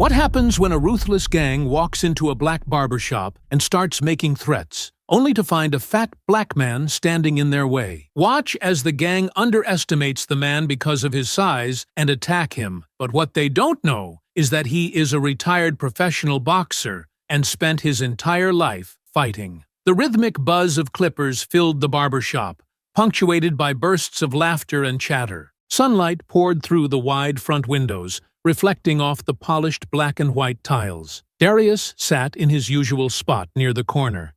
What happens when a ruthless gang walks into a black barbershop and starts making threats, only to find a fat black man standing in their way? Watch as the gang underestimates the man because of his size and attack him. But what they don't know is that he is a retired professional boxer and spent his entire life fighting. The rhythmic buzz of clippers filled the barbershop, punctuated by bursts of laughter and chatter. Sunlight poured through the wide front windows, reflecting off the polished black and white tiles. Darius sat in his usual spot near the corner.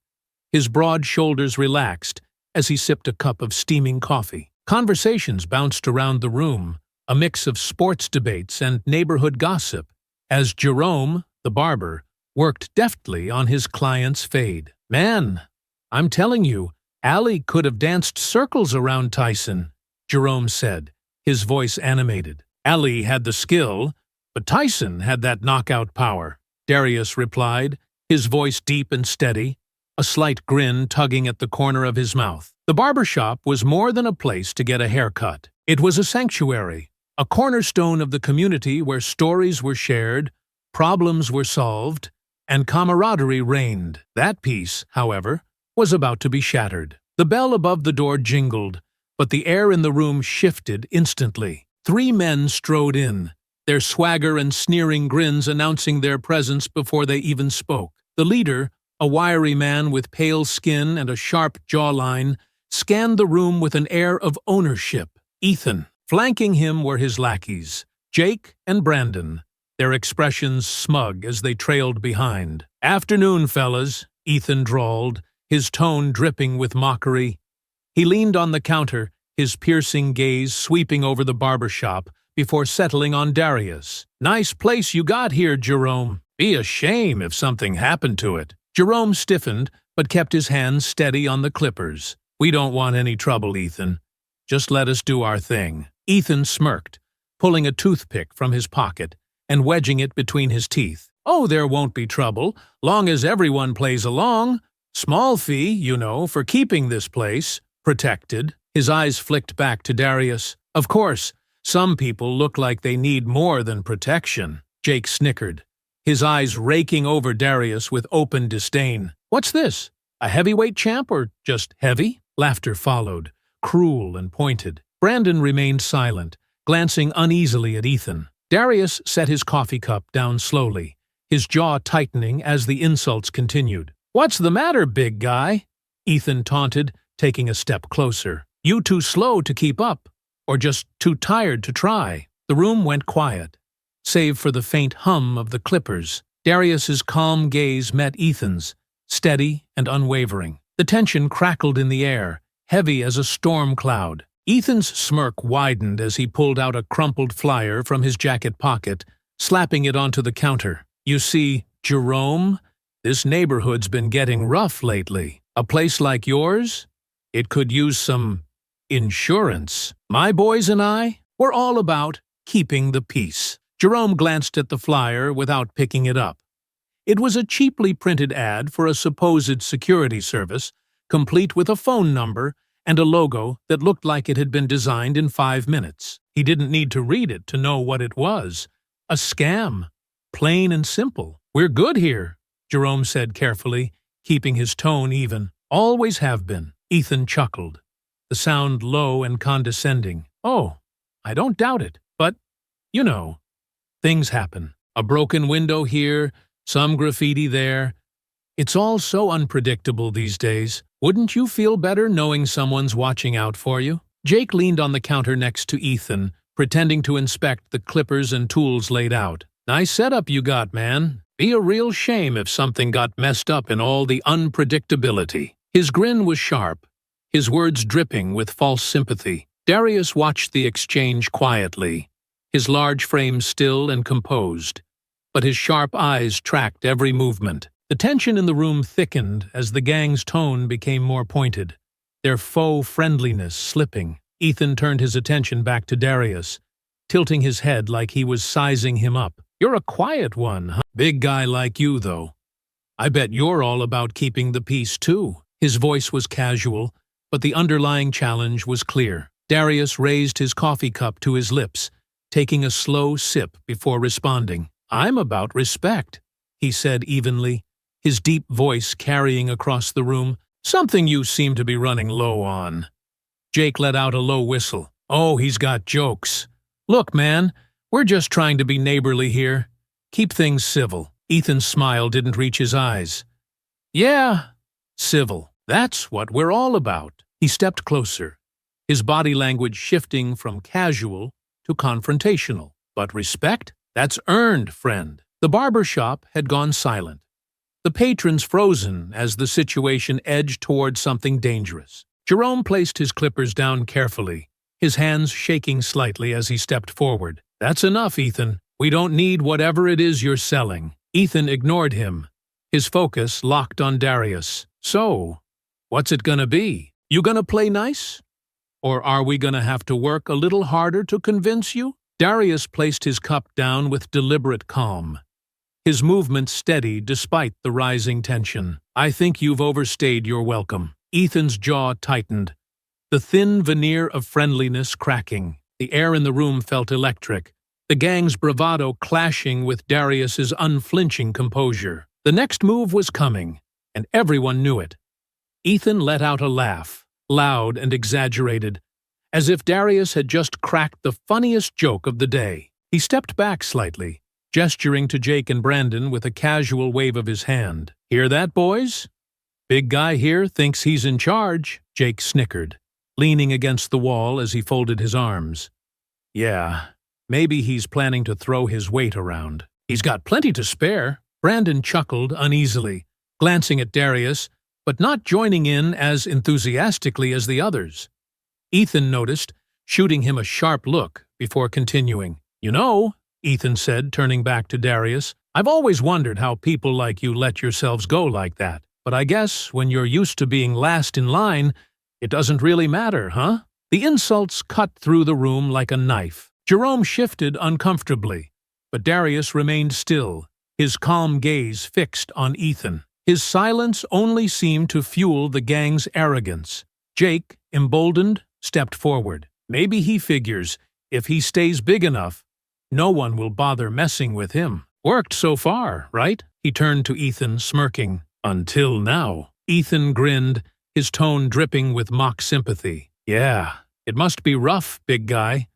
His broad shoulders relaxed as he sipped a cup of steaming coffee. Conversations bounced around the room, a mix of sports debates and neighborhood gossip, as Jerome, the barber, worked deftly on his client's fade. "Man, I'm telling you, Ali could have danced circles around Tyson," Jerome said, his voice animated. "Ali had the skill, but Tyson had that knockout power," Darius replied, his voice deep and steady, a slight grin tugging at the corner of his mouth. The barbershop was more than a place to get a haircut. It was a sanctuary, a cornerstone of the community where stories were shared, problems were solved, and camaraderie reigned. That peace, however, was about to be shattered. The bell above the door jingled, but the air in the room shifted instantly. 3 men strode in, their swagger and sneering grins announcing their presence before they even spoke. The leader, a wiry man with pale skin and a sharp jawline, scanned the room with an air of ownership. Ethan. Flanking him were his lackeys, Jake and Brandon, their expressions smug as they trailed behind. "Afternoon, fellas," Ethan drawled, his tone dripping with mockery. He leaned on the counter, his piercing gaze sweeping over the barbershop before settling on Darius. "Nice place you got here, Jerome. Be a shame if something happened to it." Jerome stiffened, but kept his hands steady on the clippers. "We don't want any trouble, Ethan. Just let us do our thing." Ethan smirked, pulling a toothpick from his pocket and wedging it between his teeth. "Oh, there won't be trouble, long as everyone plays along. Small fee, you know, for keeping this place protected." His eyes flicked back to Darius. "Of course, some people look like they need more than protection." Jake snickered, his eyes raking over Darius with open disdain. "What's this? A heavyweight champ or just heavy?" Laughter followed, cruel and pointed. Brandon remained silent, glancing uneasily at Ethan. Darius set his coffee cup down slowly, his jaw tightening as the insults continued. "What's the matter, big guy?" Ethan taunted, taking a step closer. "You too slow to keep up, or just too tired to try?" The room went quiet, save for the faint hum of the clippers. Darius's calm gaze met Ethan's, steady and unwavering. The tension crackled in the air, heavy as a storm cloud. Ethan's smirk widened as he pulled out a crumpled flyer from his jacket pocket, slapping it onto the counter. "You see, Jerome, this neighborhood's been getting rough lately. A place like yours? It could use some insurance. My boys and I, we're all about keeping the peace." Jerome glanced at the flyer without picking it up. It was a cheaply printed ad for a supposed security service, complete with a phone number and a logo that looked like it had been designed in 5 minutes. He didn't need to read it to know what it was. A scam. Plain and simple. "We're good here," Jerome said carefully, keeping his tone even. "Always have been." Ethan chuckled, the sound low and condescending. "Oh, I don't doubt it, but, you know, things happen. A broken window here, some graffiti there. It's all so unpredictable these days. Wouldn't you feel better knowing someone's watching out for you?" Jake leaned on the counter next to Ethan, pretending to inspect the clippers and tools laid out. "Nice setup you got, man. Be a real shame if something got messed up in all the unpredictability." His grin was sharp, his words dripping with false sympathy. Darius watched the exchange quietly, his large frame still and composed, but his sharp eyes tracked every movement. The tension in the room thickened as the gang's tone became more pointed, their faux friendliness slipping. Ethan turned his attention back to Darius, tilting his head like he was sizing him up. "You're a quiet one, huh? Big guy like you, though. I bet you're all about keeping the peace, too." His voice was casual, but the underlying challenge was clear. Darius raised his coffee cup to his lips, taking a slow sip before responding. I'm about respect, he said evenly, his deep voice carrying across the room, something you seem to be running low on. Jake let out a low whistle. Oh, he's got jokes. Look, man, we're just trying to be neighborly here. Keep things civil. Ethan's smile didn't reach his eyes. Yeah, civil. That's what we're all about. He stepped closer, his body language shifting from casual to confrontational. But respect? That's earned, friend. The barbershop had gone silent, the patrons frozen as the situation edged toward something dangerous. Jerome placed his clippers down carefully, his hands shaking slightly as he stepped forward. That's enough, Ethan. We don't need whatever it is you're selling. Ethan ignored him, his focus locked on Darius. So, what's it gonna be? You gonna play nice? Or are we gonna have to work a little harder to convince you? Darius placed his cup down with deliberate calm, his movement steady despite the rising tension. I think you've overstayed your welcome. Ethan's jaw tightened, the thin veneer of friendliness cracking. The air in the room felt electric, the gang's bravado clashing with Darius's unflinching composure. The next move was coming, and everyone knew it. Ethan let out a laugh, loud and exaggerated, as if Darius had just cracked the funniest joke of the day. He stepped back slightly, gesturing to Jake and Brandon with a casual wave of his hand. Hear that, boys? Big guy here thinks he's in charge, Jake snickered, leaning against the wall as he folded his arms. Yeah, maybe he's planning to throw his weight around. He's got plenty to spare. Brandon chuckled uneasily, glancing at Darius, but not joining in as enthusiastically as the others. Ethan noticed, shooting him a sharp look before continuing. You know, Ethan said, turning back to Darius, I've always wondered how people like you let yourselves go like that. But I guess when you're used to being last in line, it doesn't really matter, huh? The insults cut through the room like a knife. Jerome shifted uncomfortably, but Darius remained still, his calm gaze fixed on Ethan. His silence only seemed to fuel the gang's arrogance. Jake, emboldened, stepped forward. Maybe he figures, if he stays big enough, no one will bother messing with him. Worked so far, right? He turned to Ethan, smirking. Until now. Ethan grinned, his tone dripping with mock sympathy. Yeah, it must be rough, big guy.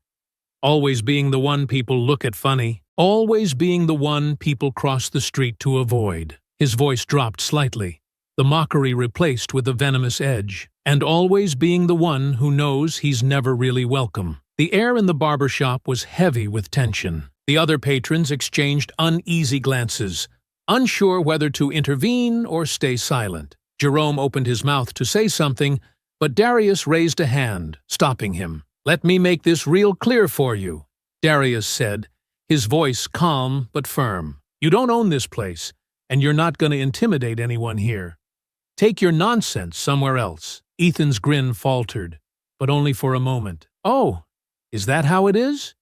Always being the one people look at funny. Always being the one people cross the street to avoid. His voice dropped slightly, the mockery replaced with a venomous edge. And always being the one who knows he's never really welcome. The air in the barbershop was heavy with tension. The other patrons exchanged uneasy glances, unsure whether to intervene or stay silent. Jerome opened his mouth to say something, but Darius raised a hand, stopping him. Let me make this real clear for you, Darius said, his voice calm but firm. You don't own this place, and you're not going to intimidate anyone here. Take your nonsense somewhere else. Ethan's grin faltered, but only for a moment. Oh, is that how it is?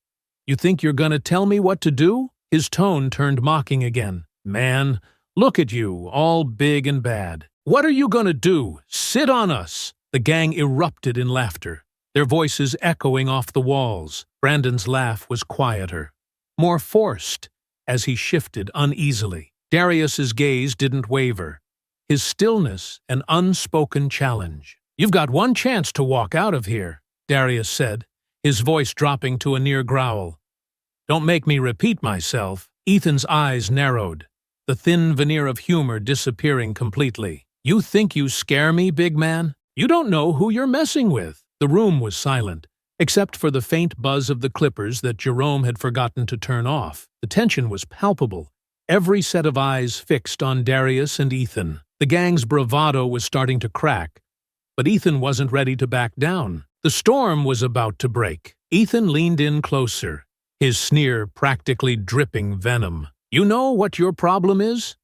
You think you're going to tell me what to do? His tone turned mocking again. Man, look at you, all big and bad. What are you gonna do? Sit on us! The gang erupted in laughter, their voices echoing off the walls. Brandon's laugh was quieter, more forced, as he shifted uneasily. Darius's gaze didn't waver, his stillness an unspoken challenge. You've got one chance to walk out of here, Darius said, his voice dropping to a near growl. Don't make me repeat myself. Ethan's eyes narrowed, the thin veneer of humor disappearing completely. You think you scare me, big man? You don't know who you're messing with. The room was silent, except for the faint buzz of the clippers that Jerome had forgotten to turn off. The tension was palpable, every set of eyes fixed on Darius and Ethan. The gang's bravado was starting to crack, but Ethan wasn't ready to back down. The storm was about to break. Ethan leaned in closer, his sneer practically dripping venom. You know what your problem is?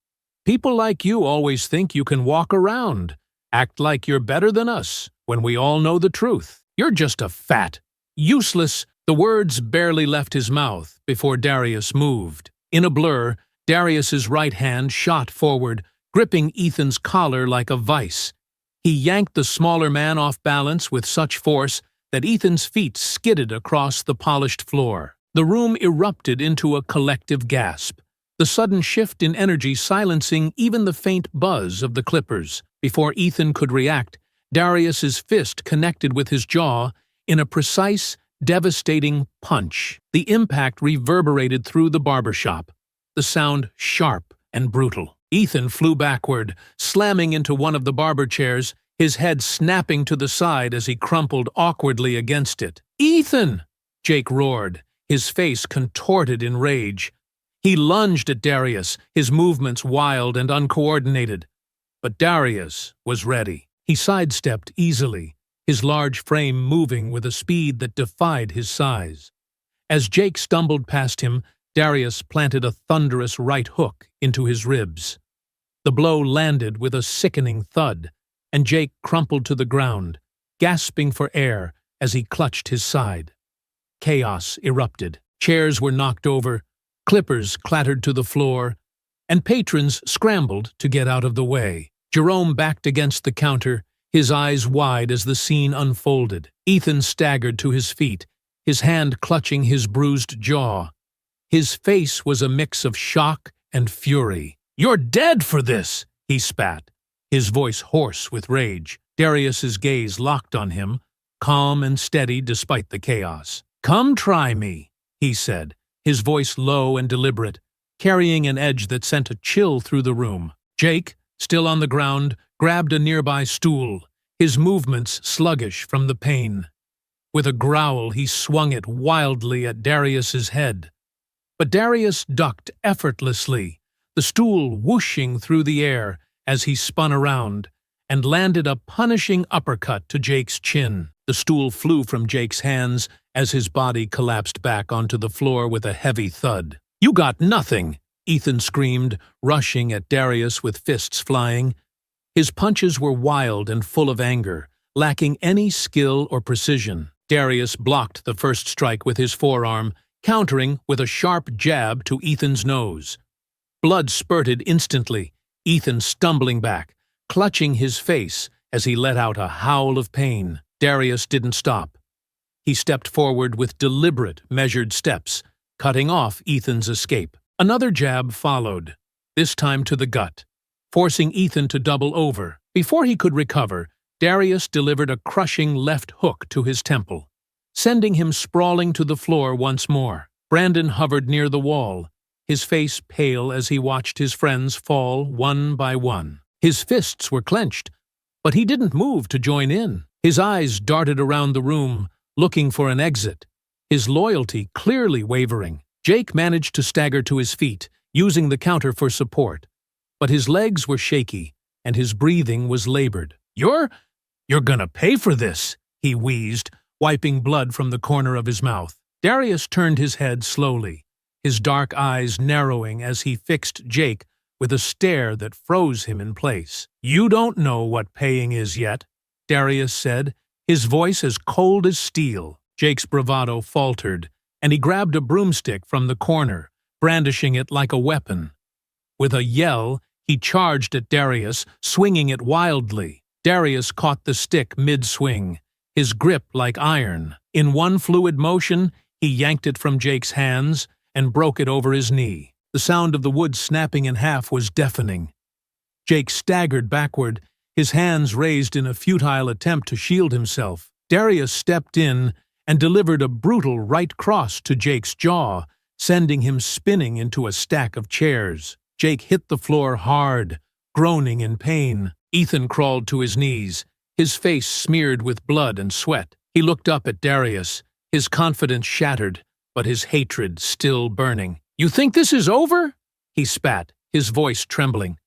People like you always think you can walk around, act like you're better than us, when we all know the truth. You're just a fat, useless. The words barely left his mouth before Darius moved. In a blur, Darius's right hand shot forward, gripping Ethan's collar like a vice. He yanked the smaller man off balance with such force that Ethan's feet skidded across the polished floor. The room erupted into a collective gasp. the sudden shift in energy silencing even the faint buzz of the clippers. Before Ethan could react, Darius's fist connected with his jaw in a precise, devastating punch. The impact reverberated through the barbershop, the sound sharp and brutal. Ethan flew backward, slamming into one of the barber chairs, his head snapping to the side as he crumpled awkwardly against it. "Ethan!" Jake roared, his face contorted in rage. He lunged at Darius, his movements wild and uncoordinated. But Darius was ready. He sidestepped easily, his large frame moving with a speed that defied his size. As Jake stumbled past him, Darius planted a thunderous right hook into his ribs. The blow landed with a sickening thud, and Jake crumpled to the ground, gasping for air as he clutched his side. Chaos erupted. Chairs were knocked over, clippers clattered to the floor, and patrons scrambled to get out of the way. Jerome backed against the counter, his eyes wide as the scene unfolded. Ethan staggered to his feet, his hand clutching his bruised jaw. His face was a mix of shock and fury. "You're dead for this!" he spat, his voice hoarse with rage. Darius's gaze locked on him, calm and steady despite the chaos. "Come try me," he said, his voice low and deliberate, carrying an edge that sent a chill through the room. Jake, still on the ground, grabbed a nearby stool, his movements sluggish from the pain. With a growl, he swung it wildly at Darius's head. But Darius ducked effortlessly, the stool whooshing through the air as he spun around, and landed a punishing uppercut to Jake's chin. The stool flew from Jake's hands as his body collapsed back onto the floor with a heavy thud. "You got nothing!" Ethan screamed, rushing at Darius with fists flying. His punches were wild and full of anger, lacking any skill or precision. Darius blocked the first strike with his forearm, countering with a sharp jab to Ethan's nose. Blood spurted instantly, Ethan stumbling back, clutching his face as he let out a howl of pain. Darius didn't stop. He stepped forward with deliberate, measured steps, cutting off Ethan's escape. Another jab followed, this time to the gut, forcing Ethan to double over. Before he could recover, Darius delivered a crushing left hook to his temple, sending him sprawling to the floor once more. Brandon hovered near the wall, his face pale as he watched his friends fall one by one. His fists were clenched, but he didn't move to join in. His eyes darted around the room, looking for an exit, his loyalty clearly wavering. Jake managed to stagger to his feet, using the counter for support, but his legs were shaky, and his breathing was labored. You're gonna pay for this," he wheezed, wiping blood from the corner of his mouth. Darius turned his head slowly, his dark eyes narrowing as he fixed Jake with a stare that froze him in place. "You don't know what paying is yet," Darius said, his voice as cold as steel. Jake's bravado faltered, and he grabbed a broomstick from the corner, brandishing it like a weapon. With a yell, he charged at Darius, swinging it wildly. Darius caught the stick mid-swing, his grip like iron. In one fluid motion, he yanked it from Jake's hands and broke it over his knee. The sound of the wood snapping in half was deafening. Jake staggered backward, his hands raised in a futile attempt to shield himself. Darius stepped in and delivered a brutal right cross to Jake's jaw, sending him spinning into a stack of chairs. Jake hit the floor hard, groaning in pain. Ethan crawled to his knees, his face smeared with blood and sweat. He looked up at Darius, his confidence shattered, but his hatred still burning. "You think this is over?" he spat, his voice trembling.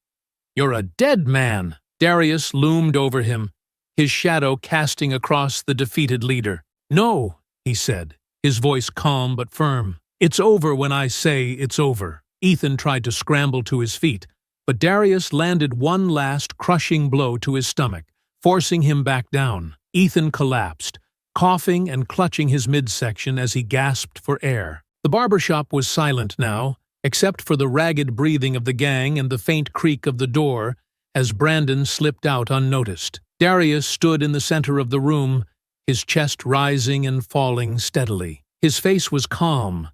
"You're a dead man." Darius loomed over him, his shadow casting across the defeated leader. "No," he said, his voice calm but firm. "It's over when I say it's over." Ethan tried to scramble to his feet, but Darius landed one last crushing blow to his stomach, forcing him back down. Ethan collapsed, coughing and clutching his midsection as he gasped for air. The barbershop was silent now, except for the ragged breathing of the gang and the faint creak of the door as Brandon slipped out unnoticed. Darius stood in the center of the room, his chest rising and falling steadily. His face was calm,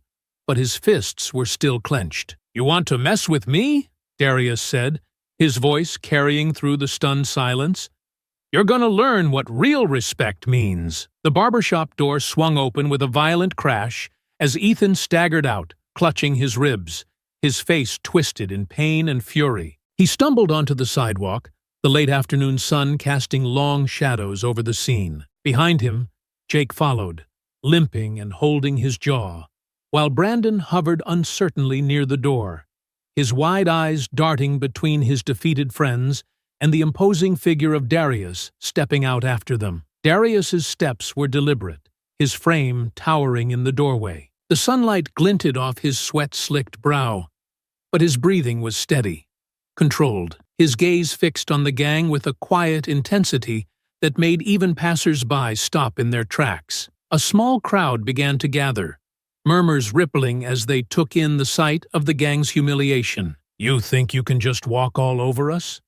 but his fists were still clenched. "You want to mess with me?" Darius said, his voice carrying through the stunned silence. "You're gonna learn what real respect means." The barbershop door swung open with a violent crash as Ethan staggered out, clutching his ribs, his face twisted in pain and fury. He stumbled onto the sidewalk, the late afternoon sun casting long shadows over the scene. Behind him, Jake followed, limping and holding his jaw, while Brandon hovered uncertainly near the door, his wide eyes darting between his defeated friends and the imposing figure of Darius stepping out after them. Darius's steps were deliberate, his frame towering in the doorway. The sunlight glinted off his sweat-slicked brow, but his breathing was steady, controlled, his gaze fixed on the gang with a quiet intensity that made even passers-by stop in their tracks. A small crowd began to gather, murmurs rippling as they took in the sight of the gang's humiliation. "You think you can just walk all over us?"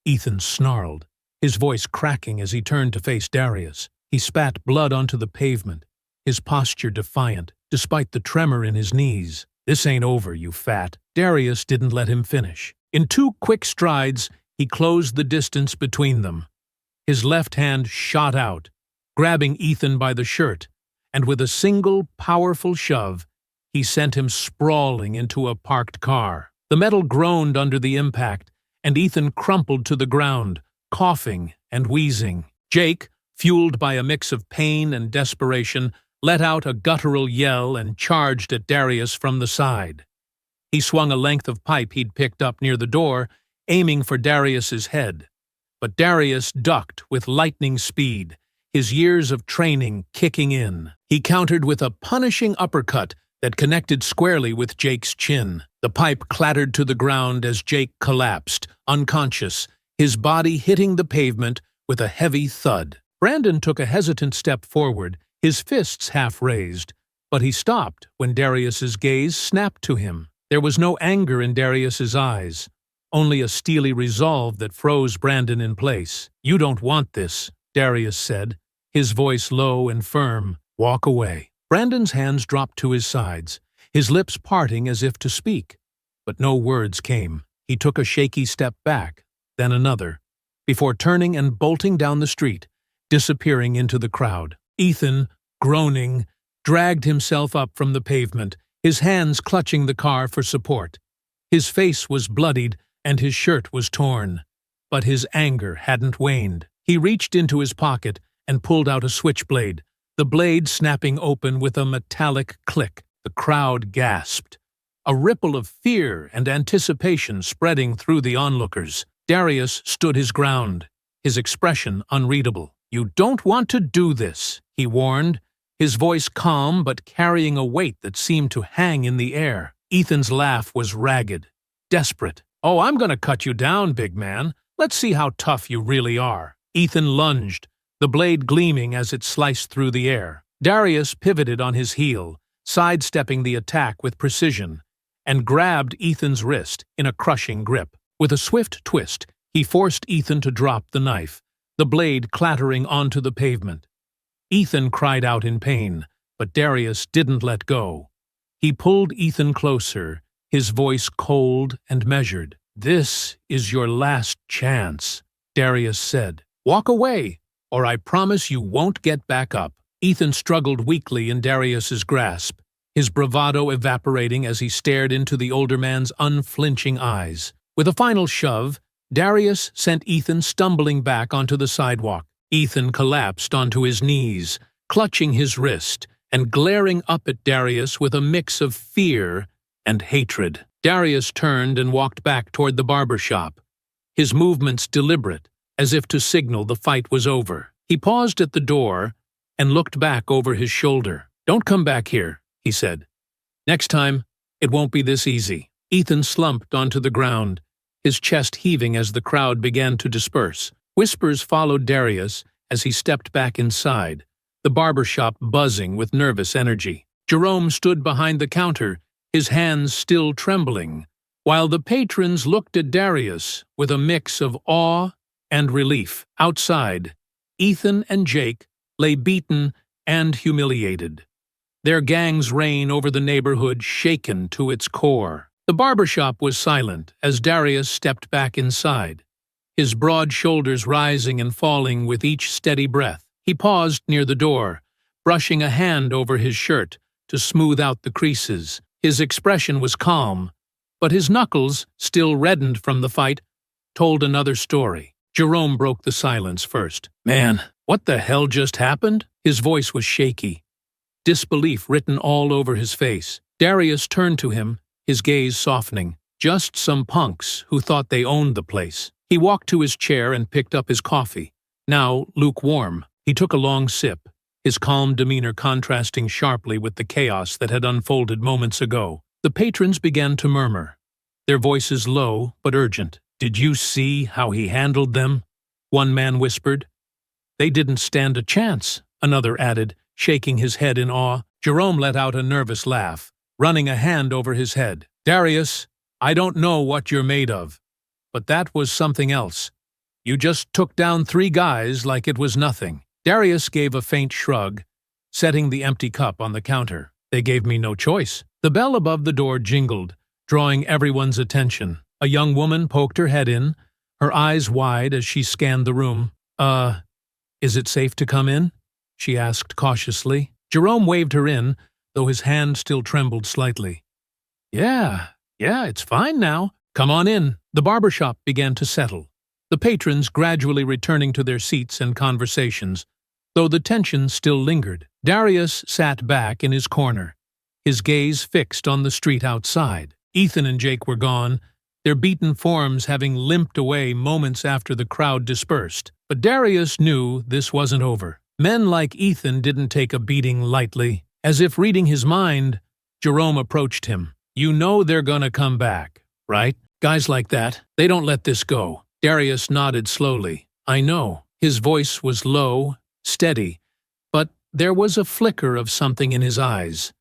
Ethan snarled, his voice cracking as he turned to face Darius. He spat blood onto the pavement, his posture defiant, despite the tremor in his knees. "This ain't over, you fat." Darius didn't let him finish. In 2 quick strides, he closed the distance between them. His left hand shot out, grabbing Ethan by the shirt, and with a single, powerful shove, he sent him sprawling into a parked car. The metal groaned under the impact, and Ethan crumpled to the ground, coughing and wheezing. Jake, fueled by a mix of pain and desperation, let out a guttural yell and charged at Darius from the side. He swung a length of pipe he'd picked up near the door, aiming for Darius's head. But Darius ducked with lightning speed, his years of training kicking in. He countered with a punishing uppercut that connected squarely with Jake's chin. The pipe clattered to the ground as Jake collapsed, unconscious, his body hitting the pavement with a heavy thud. Brandon took a hesitant step forward, his fists half raised, but he stopped when Darius's gaze snapped to him. There was no anger in Darius's eyes, only a steely resolve that froze Brandon in place. "You don't want this," Darius said, his voice low and firm. "Walk away." Brandon's hands dropped to his sides, his lips parting as if to speak, but no words came. He took a shaky step back, then another, before turning and bolting down the street, disappearing into the crowd. Ethan, groaning, dragged himself up from the pavement, his hands clutching the car for support. His face was bloodied and his shirt was torn, but his anger hadn't waned. He reached into his pocket and pulled out a switchblade, the blade snapping open with a metallic click. The crowd gasped, a ripple of fear and anticipation spreading through the onlookers. Darius stood his ground, his expression unreadable. "You don't want to do this," he warned, his voice calm but carrying a weight that seemed to hang in the air. Ethan's laugh was ragged, desperate. "Oh, I'm gonna cut you down, big man. Let's see how tough you really are." Ethan lunged, the blade gleaming as it sliced through the air. Darius pivoted on his heel, sidestepping the attack with precision, and grabbed Ethan's wrist in a crushing grip. With a swift twist, he forced Ethan to drop the knife, the blade clattering onto the pavement. Ethan cried out in pain, but Darius didn't let go. He pulled Ethan closer, his voice cold and measured. "This is your last chance," Darius said. "Walk away, or I promise you won't get back up." Ethan struggled weakly in Darius's grasp, his bravado evaporating as he stared into the older man's unflinching eyes. With a final shove, Darius sent Ethan stumbling back onto the sidewalk. Ethan collapsed onto his knees, clutching his wrist and glaring up at Darius with a mix of fear and hatred. Darius turned and walked back toward the barbershop, his movements deliberate, as if to signal the fight was over. He paused at the door and looked back over his shoulder. "Don't come back here," he said. "Next time, it won't be this easy." Ethan slumped onto the ground, his chest heaving as the crowd began to disperse. Whispers followed Darius as he stepped back inside, the barbershop buzzing with nervous energy. Jerome stood behind the counter, his hands still trembling, while the patrons looked at Darius with a mix of awe and relief. Outside, Ethan and Jake lay beaten and humiliated, their gang's reign over the neighborhood shaken to its core. The barbershop was silent as Darius stepped back inside, his broad shoulders rising and falling with each steady breath. He paused near the door, brushing a hand over his shirt to smooth out the creases. His expression was calm, but his knuckles, still reddened from the fight, told another story. Jerome broke the silence first. "Man, what the hell just happened?" His voice was shaky, disbelief written all over his face. Darius turned to him, his gaze softening. Just some punks who thought they owned the place. He walked to his chair and picked up his coffee, now lukewarm. He took a long sip, his calm demeanor contrasting sharply with the chaos that had unfolded moments ago. The patrons began to murmur, their voices low but urgent. "Did you see how he handled them?" one man whispered. "They didn't stand a chance," another added, shaking his head in awe. Jerome let out a nervous laugh, running a hand over his head. "Darius, I don't know what you're made of, but that was something else. You just took down 3 guys like it was nothing." Darius gave a faint shrug, setting the empty cup on the counter. "They gave me no choice." The bell above the door jingled, drawing everyone's attention. A young woman poked her head in, her eyes wide as she scanned the room. Is it safe to come in?" she asked cautiously. Jerome waved her in, though his hand still trembled slightly. Yeah, it's fine now. Come on in." The barbershop began to settle, the patrons gradually returning to their seats and conversations, though the tension still lingered. Darius sat back in his corner, his gaze fixed on the street outside. Ethan and Jake were gone, their beaten forms having limped away moments after the crowd dispersed. But Darius knew this wasn't over. Men like Ethan didn't take a beating lightly. As if reading his mind, Jerome approached him. "You know they're gonna come back, right? Guys like that, they don't let this go." Darius nodded slowly. "I know." His voice was low, steady, but there was a flicker of something in his eyes.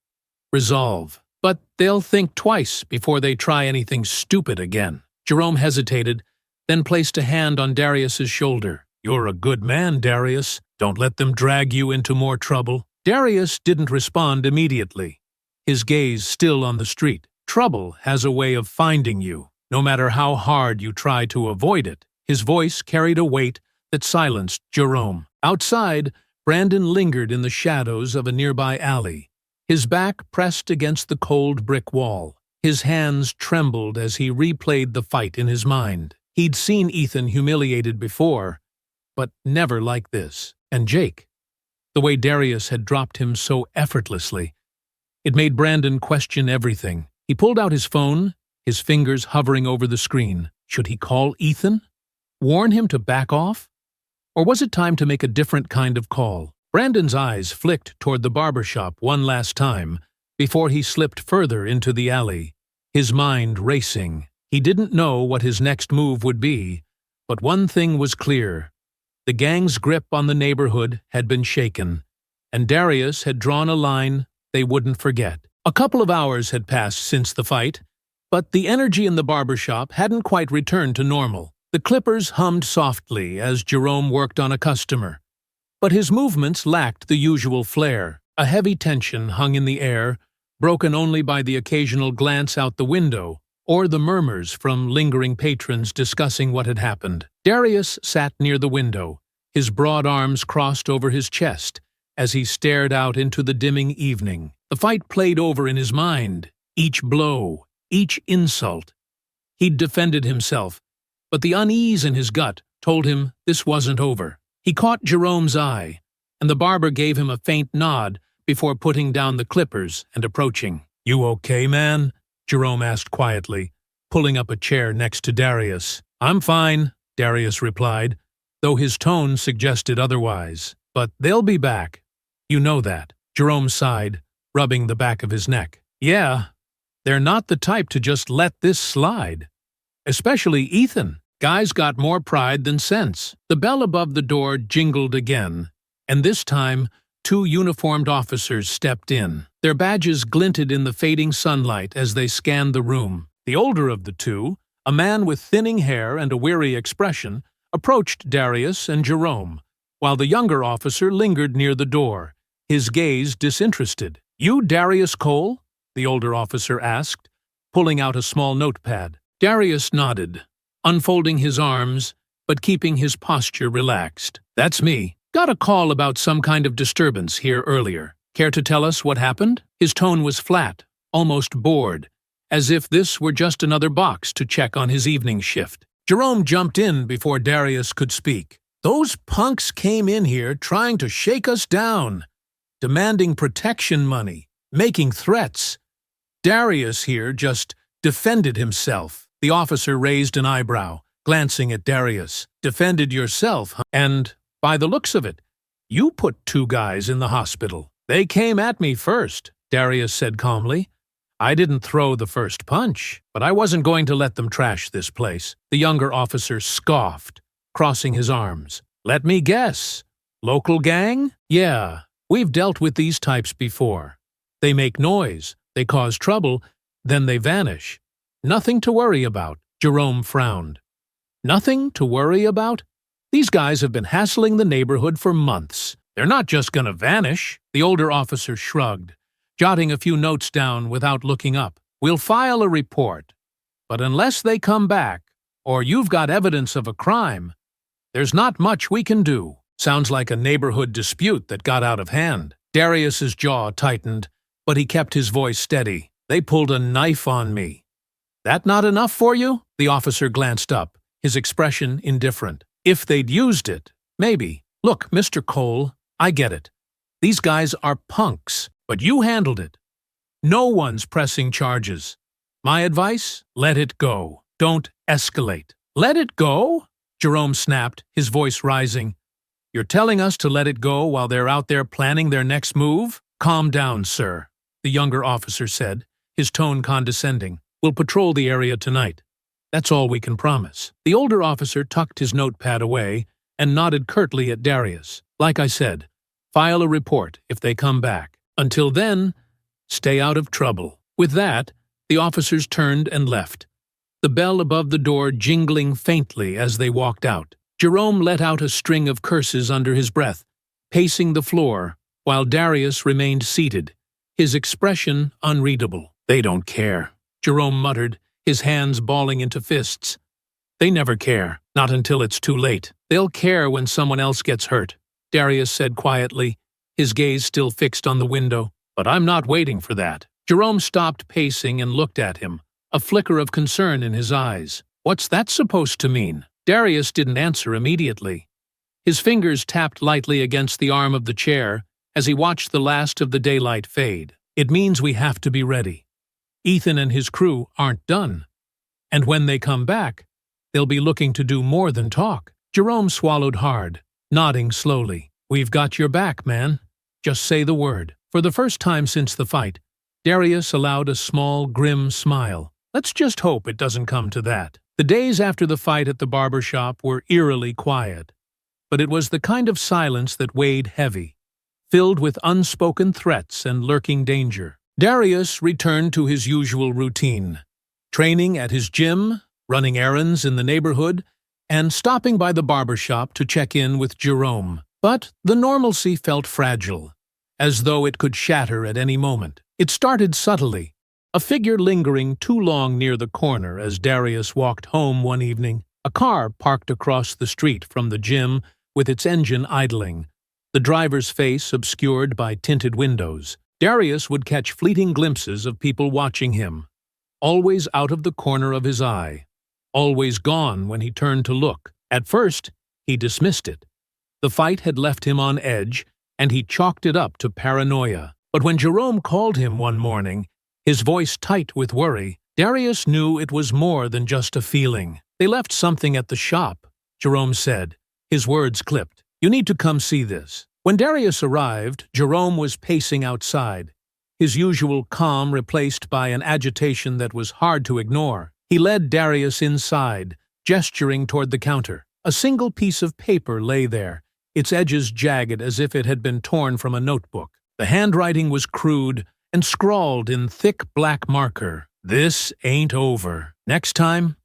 Resolve. "But they'll think twice before they try anything stupid again." Jerome hesitated, then placed a hand on Darius's shoulder. "You're a good man, Darius. Don't let them drag you into more trouble." Darius didn't respond immediately, his gaze still on the street. Trouble has a way of finding you, no matter how hard you try to avoid it. His voice carried a weight that silenced Jerome. Outside, Brandon lingered in the shadows of a nearby alley, his back pressed against the cold brick wall. His hands trembled as he replayed the fight in his mind. He'd seen Ethan humiliated before, but never like this. And Jake, the way Darius had dropped him so effortlessly. It made Brandon question everything. He pulled out his phone, his fingers hovering over the screen. Should he call Ethan? Warn him to back off? Or was it time to make a different kind of call? Brandon's eyes flicked toward the barbershop one last time before he slipped further into the alley, his mind racing. He didn't know what his next move would be, but one thing was clear. The gang's grip on the neighborhood had been shaken, and Darius had drawn a line they wouldn't forget. A couple of hours had passed since the fight, but the energy in the barbershop hadn't quite returned to normal. The clippers hummed softly as Jerome worked on a customer, but his movements lacked the usual flair. A heavy tension hung in the air, broken only by the occasional glance out the window or the murmurs from lingering patrons discussing what had happened. Darius sat near the window, his broad arms crossed over his chest as he stared out into the dimming evening. The fight played over in his mind, each blow, each insult. He'd defended himself, but the unease in his gut told him this wasn't over. He caught Jerome's eye, and the barber gave him a faint nod before putting down the clippers and approaching. "You okay, man?" Jerome asked quietly, pulling up a chair next to Darius. "I'm fine," Darius replied, though his tone suggested otherwise. "But they'll be back. You know that." Jerome sighed, rubbing the back of his neck. "Yeah, they're not the type to just let this slide. Especially Ethan. Guy's got more pride than sense." The bell above the door jingled again, and this time 2 uniformed officers stepped in. Their badges glinted in the fading sunlight as they scanned the room. The older of the 2, a man with thinning hair and a weary expression, approached Darius and Jerome, while the younger officer lingered near the door, his gaze disinterested. "You Darius Cole?" the older officer asked, pulling out a small notepad. Darius nodded, unfolding his arms, but keeping his posture relaxed. "That's me. Got a call about some kind of disturbance here earlier. Care to tell us what happened?" His tone was flat, almost bored, as if this were just another box to check on his evening shift. Jerome jumped in before Darius could speak. "Those punks came in here trying to shake us down, demanding protection money, making threats. Darius here just defended himself." The officer raised an eyebrow, glancing at Darius. "Defended yourself, huh? And, by the looks of it, you put 2 guys in the hospital." "They came at me first," Darius said calmly. "I didn't throw the first punch, but I wasn't going to let them trash this place." The younger officer scoffed, crossing his arms. "Let me guess. Local gang?" "Yeah, we've dealt with these types before. They make noise, they cause trouble, then they vanish. Nothing to worry about." Jerome frowned. "Nothing to worry about? These guys have been hassling the neighborhood for months. They're not just gonna vanish." The older officer shrugged, jotting a few notes down without looking up. "We'll file a report, but unless they come back, or you've got evidence of a crime, there's not much we can do." Sounds like a neighborhood dispute that got out of hand. Darius's jaw tightened, but he kept his voice steady. "They pulled a knife on me." "That not enough for you?" The officer glanced up, his expression indifferent. "If they'd used it, maybe. Look, Mr. Cole, I get it. These guys are punks, but you handled it. No one's pressing charges. My advice? Let it go. Don't escalate." "Let it go?" Jerome snapped, his voice rising. "You're telling us to let it go while they're out there planning their next move?" "Calm down, sir," the younger officer said, his tone condescending. "We'll patrol the area tonight. That's all we can promise." The older officer tucked his notepad away and nodded curtly at Darius. "Like I said, file a report if they come back. Until then, stay out of trouble." With that, the officers turned and left, the bell above the door jingling faintly as they walked out. Jerome let out a string of curses under his breath, pacing the floor, while Darius remained seated, his expression unreadable. "They don't care," Jerome muttered, his hands balling into fists. "They never care, not until it's too late. They'll care when someone else gets hurt," Darius said quietly, his gaze still fixed on the window. "But I'm not waiting for that." Jerome stopped pacing and looked at him, a flicker of concern in his eyes. "What's that supposed to mean?" Darius didn't answer immediately. His fingers tapped lightly against the arm of the chair as he watched the last of the daylight fade. "It means we have to be ready. Ethan and his crew aren't done. And when they come back, they'll be looking to do more than talk." Jerome swallowed hard, nodding slowly. "We've got your back, man. Just say the word." For the first time since the fight, Darius allowed a small, grim smile. "Let's just hope it doesn't come to that." The days after the fight at the barbershop were eerily quiet, but it was the kind of silence that weighed heavy, filled with unspoken threats and lurking danger. Darius returned to his usual routine, training at his gym, running errands in the neighborhood, and stopping by the barbershop to check in with Jerome. But the normalcy felt fragile, as though it could shatter at any moment. It started subtly, a figure lingering too long near the corner as Darius walked home one evening. A car parked across the street from the gym with its engine idling, the driver's face obscured by tinted windows. Darius would catch fleeting glimpses of people watching him, always out of the corner of his eye, always gone when he turned to look. At first, he dismissed it. The fight had left him on edge, and he chalked it up to paranoia. But when Jerome called him one morning, his voice tight with worry, Darius knew it was more than just a feeling. "They left something at the shop," Jerome said, his words clipped. "You need to come see this." When Darius arrived, Jerome was pacing outside, his usual calm replaced by an agitation that was hard to ignore. He led Darius inside, gesturing toward the counter. A single piece of paper lay there, its edges jagged as if it had been torn from a notebook. The handwriting was crude and scrawled in thick black marker. "This ain't over. Next time,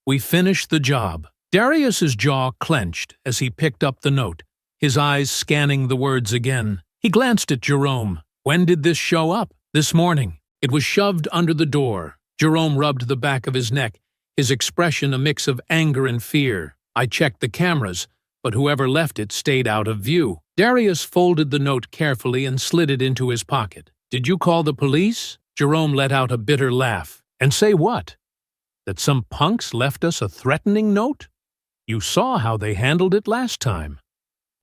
we finish the job." Darius's jaw clenched as he picked up the note, his eyes scanning the words again. He glanced at Jerome. "When did this show up?" "This morning. It was shoved under the door. Jerome rubbed the back of his neck, his expression a mix of anger and fear. I checked the cameras, but whoever left it stayed out of view. Darius folded the note carefully and slid it into his pocket. Did you call the police? Jerome let out a bitter laugh. And say what? That some punks left us a threatening note? You saw how they handled it last time.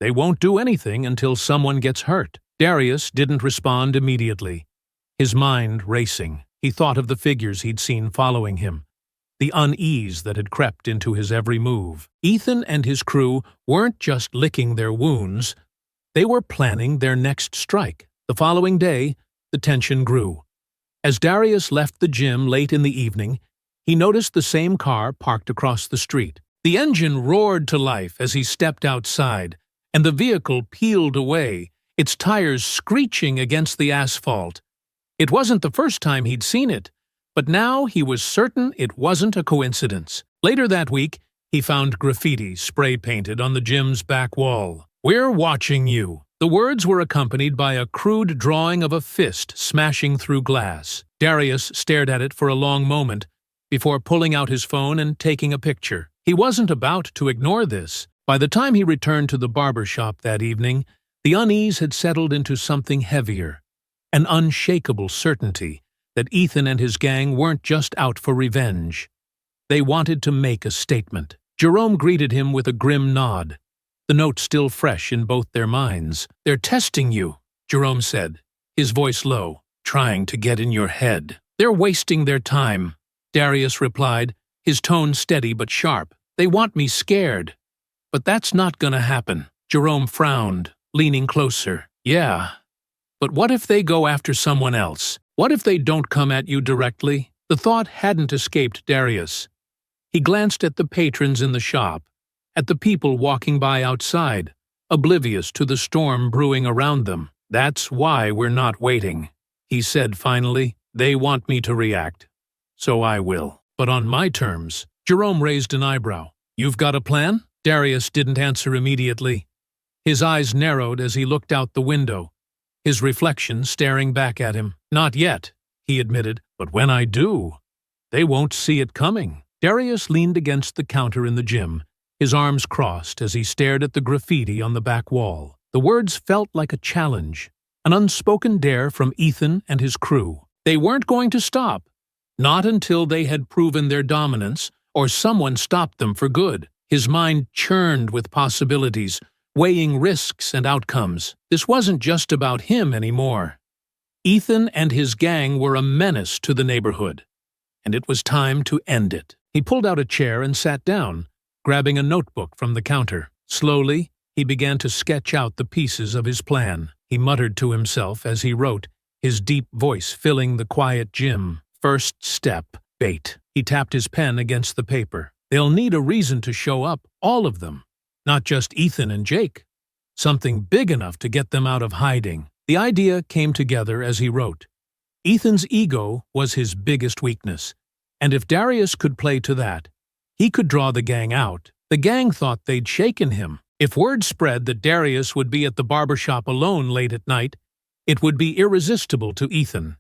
They won't do anything until someone gets hurt. Darius didn't respond immediately, his mind racing. He thought of the figures he'd seen following him, the unease that had crept into his every move. Ethan and his crew weren't just licking their wounds, they were planning their next strike. The following day, the tension grew. As Darius left the gym late in the evening, he noticed the same car parked across the street. The engine roared to life as he stepped outside, and the vehicle peeled away, its tires screeching against the asphalt. It wasn't the first time he'd seen it, but now he was certain it wasn't a coincidence. Later that week, he found graffiti spray-painted on the gym's back wall. "We're watching you." The words were accompanied by a crude drawing of a fist smashing through glass. Darius stared at it for a long moment before pulling out his phone and taking a picture. He wasn't about to ignore this. By the time he returned to the barbershop that evening, the unease had settled into something heavier, an unshakable certainty that Ethan and his gang weren't just out for revenge. They wanted to make a statement. Jerome greeted him with a grim nod, the note still fresh in both their minds. "They're testing you," Jerome said, his voice low, "trying to get in your head. They're wasting their time," Darius replied, his tone steady but sharp. "They want me scared. But that's not gonna happen." Jerome frowned, leaning closer. "Yeah, but what if they go after someone else? What if they don't come at you directly?" The thought hadn't escaped Darius. He glanced at the patrons in the shop, at the people walking by outside, oblivious to the storm brewing around them. "That's why we're not waiting," he said finally. "They want me to react, so I will. But on my terms." Jerome raised an eyebrow. "You've got a plan?" Darius didn't answer immediately. His eyes narrowed as he looked out the window, his reflection staring back at him. "Not yet," he admitted, "but when I do, they won't see it coming." Darius leaned against the counter in the gym, his arms crossed as he stared at the graffiti on the back wall. The words felt like a challenge, an unspoken dare from Ethan and his crew. They weren't going to stop, not until they had proven their dominance or someone stopped them for good. His mind churned with possibilities, weighing risks and outcomes. This wasn't just about him anymore. Ethan and his gang were a menace to the neighborhood, and it was time to end it. He pulled out a chair and sat down, grabbing a notebook from the counter. Slowly, he began to sketch out the pieces of his plan. He muttered to himself as he wrote, his deep voice filling the quiet gym. "First step, bait." He tapped his pen against the paper. "They'll need a reason to show up, all of them. Not just Ethan and Jake. Something big enough to get them out of hiding." The idea came together as he wrote. Ethan's ego was his biggest weakness, and if Darius could play to that, he could draw the gang out. The gang thought they'd shaken him. If word spread that Darius would be at the barbershop alone late at night, it would be irresistible to Ethan.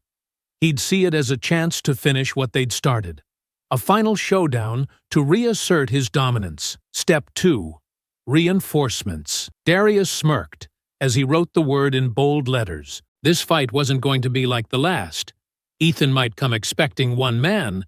He'd see it as a chance to finish what they'd started. A final showdown to reassert his dominance. Step 2. Reinforcements. Darius smirked as he wrote the word in bold letters. This fight wasn't going to be like the last. Ethan might come expecting one man,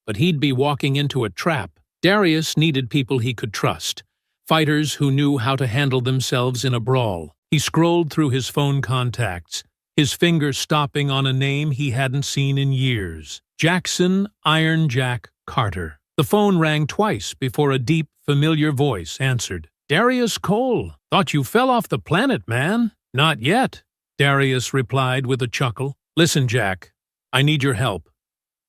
but he'd be walking into a trap. Darius needed people he could trust, fighters who knew how to handle themselves in a brawl. He scrolled through his phone contacts, his finger stopping on a name he hadn't seen in years. Jackson Iron Jack Carter. The phone rang twice before a deep, familiar voice answered. "Darius Cole, thought you fell off the planet, man." "Not yet," Darius replied with a chuckle. "Listen, Jack, I need your help.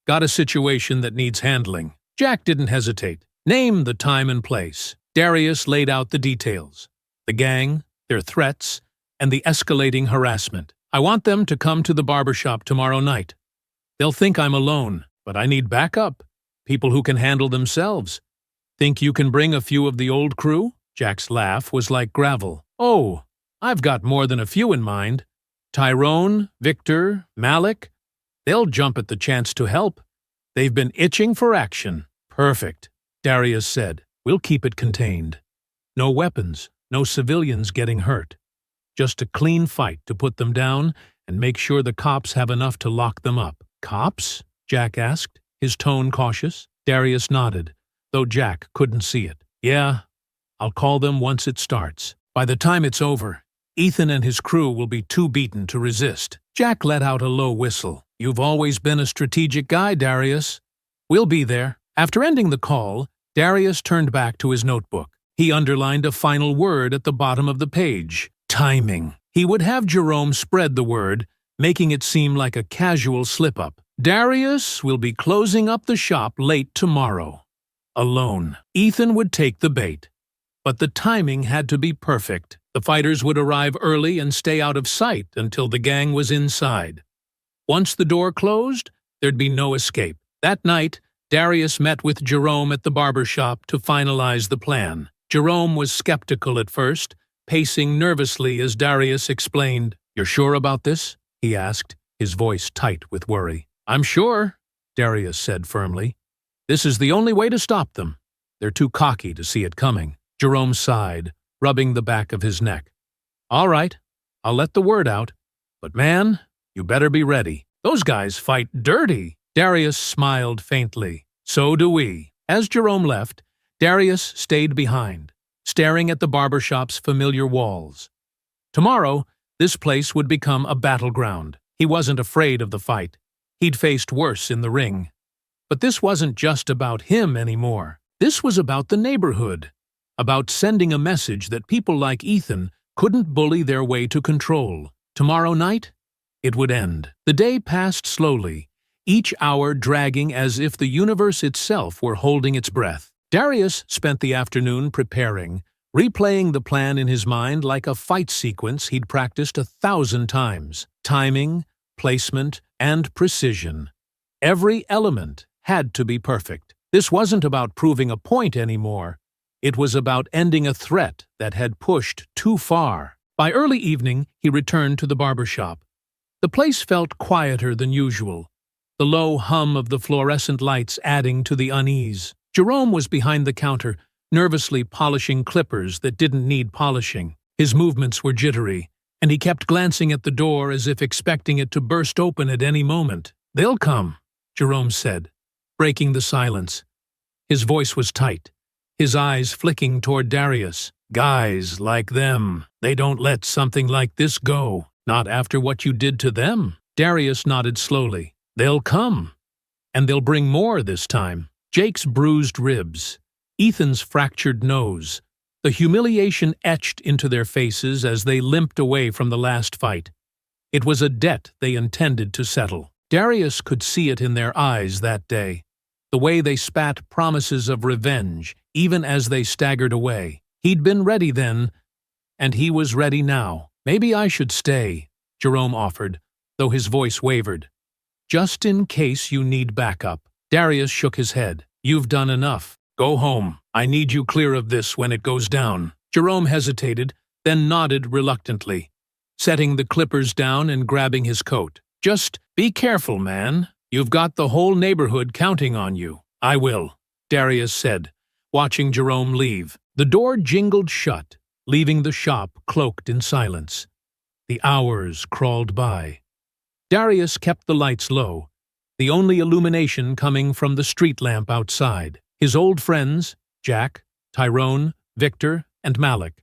Got a situation that needs handling." Jack didn't hesitate. "Name the time and place." Darius laid out the details. The gang, their threats, and the escalating harassment. "I want them to come to the barbershop tomorrow night. They'll think I'm alone, but I need backup, people who can handle themselves. Think you can bring a few of the old crew?" Jack's laugh was like gravel. "Oh, I've got more than a few in mind. Tyrone, Victor, Malik. They'll jump at the chance to help. They've been itching for action. Perfect, Darius said. We'll keep it contained. No weapons, no civilians getting hurt. Just a clean fight to put them down and make sure the cops have enough to lock them up. Cops? Jack asked, his tone cautious. Darius nodded, though Jack couldn't see it. Yeah, I'll call them once it starts. By the time it's over, Ethan and his crew will be too beaten to resist. Jack let out a low whistle. You've always been a strategic guy, Darius. We'll be there. After ending the call, Darius turned back to his notebook. He underlined a final word at the bottom of the page. Timing. He would have Jerome spread the word, making it seem like a casual slip-up. Darius will be closing up the shop late tomorrow. Alone. Ethan would take the bait. But the timing had to be perfect. The fighters would arrive early and stay out of sight until the gang was inside. Once the door closed, there'd be no escape. That night, Darius met with Jerome at the barbershop to finalize the plan. Jerome was skeptical at first, pacing nervously as Darius explained. You're sure about this? He asked, his voice tight with worry. I'm sure, Darius said firmly. This is the only way to stop them. They're too cocky to see it coming. Jerome sighed, rubbing the back of his neck. All right, I'll let the word out. But man, you better be ready. Those guys fight dirty. Darius smiled faintly. So do we. As Jerome left, Darius stayed behind, staring at the barbershop's familiar walls. Tomorrow, this place would become a battleground. He wasn't afraid of the fight. He'd faced worse in the ring. But this wasn't just about him anymore. This was about the neighborhood, about sending a message that people like Ethan couldn't bully their way to control. Tomorrow night, it would end. The day passed slowly, each hour dragging as if the universe itself were holding its breath. Darius spent the afternoon preparing, replaying the plan in his mind like a fight sequence he'd practiced 1,000 times. Timing, placement, and precision. Every element had to be perfect. This wasn't about proving a point anymore. It was about ending a threat that had pushed too far. By early evening, he returned to the barbershop. The place felt quieter than usual, the low hum of the fluorescent lights adding to the unease. Jerome was behind the counter, nervously polishing clippers that didn't need polishing. His movements were jittery, and he kept glancing at the door as if expecting it to burst open at any moment. They'll come, Jerome said, breaking the silence. His voice was tight, his eyes flicking toward Darius. Guys like them, they don't let something like this go. Not after what you did to them. Darius nodded slowly. They'll come. And they'll bring more this time. Jake's bruised ribs, Ethan's fractured nose, the humiliation etched into their faces as they limped away from the last fight. It was a debt they intended to settle. Darius could see it in their eyes that day, the way they spat promises of revenge, even as they staggered away. He'd been ready then, and he was ready now. Maybe I should stay, Jerome offered, though his voice wavered. Just in case you need backup. Darius shook his head. You've done enough. Go home. I need you clear of this when it goes down. Jerome hesitated, then nodded reluctantly, setting the clippers down and grabbing his coat. Just be careful, man. You've got the whole neighborhood counting on you. I will, Darius said, watching Jerome leave. The door jingled shut, leaving the shop cloaked in silence. The hours crawled by. Darius kept the lights low, the only illumination coming from the street lamp outside. His old friends, Jack, Tyrone, Victor, and Malik,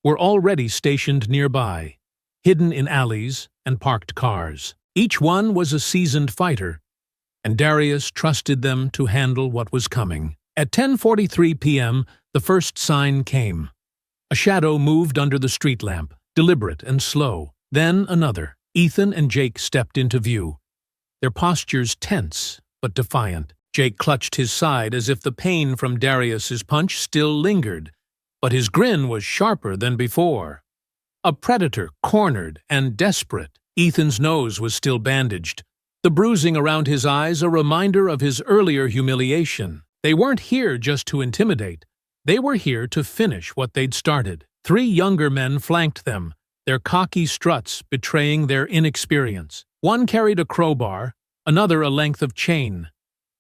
were already stationed nearby, hidden in alleys and parked cars. Each one was a seasoned fighter, and Darius trusted them to handle what was coming. At 10:43 p.m., the first sign came. A shadow moved under the street lamp, deliberate and slow. Then another. Ethan and Jake stepped into view, their postures tense but defiant. Jake clutched his side as if the pain from Darius's punch still lingered, but his grin was sharper than before. A predator, cornered and desperate. Ethan's nose was still bandaged, the bruising around his eyes a reminder of his earlier humiliation. They weren't here just to intimidate. They were here to finish what they'd started. 3 younger men flanked them, their cocky struts betraying their inexperience. One carried a crowbar, another a length of chain.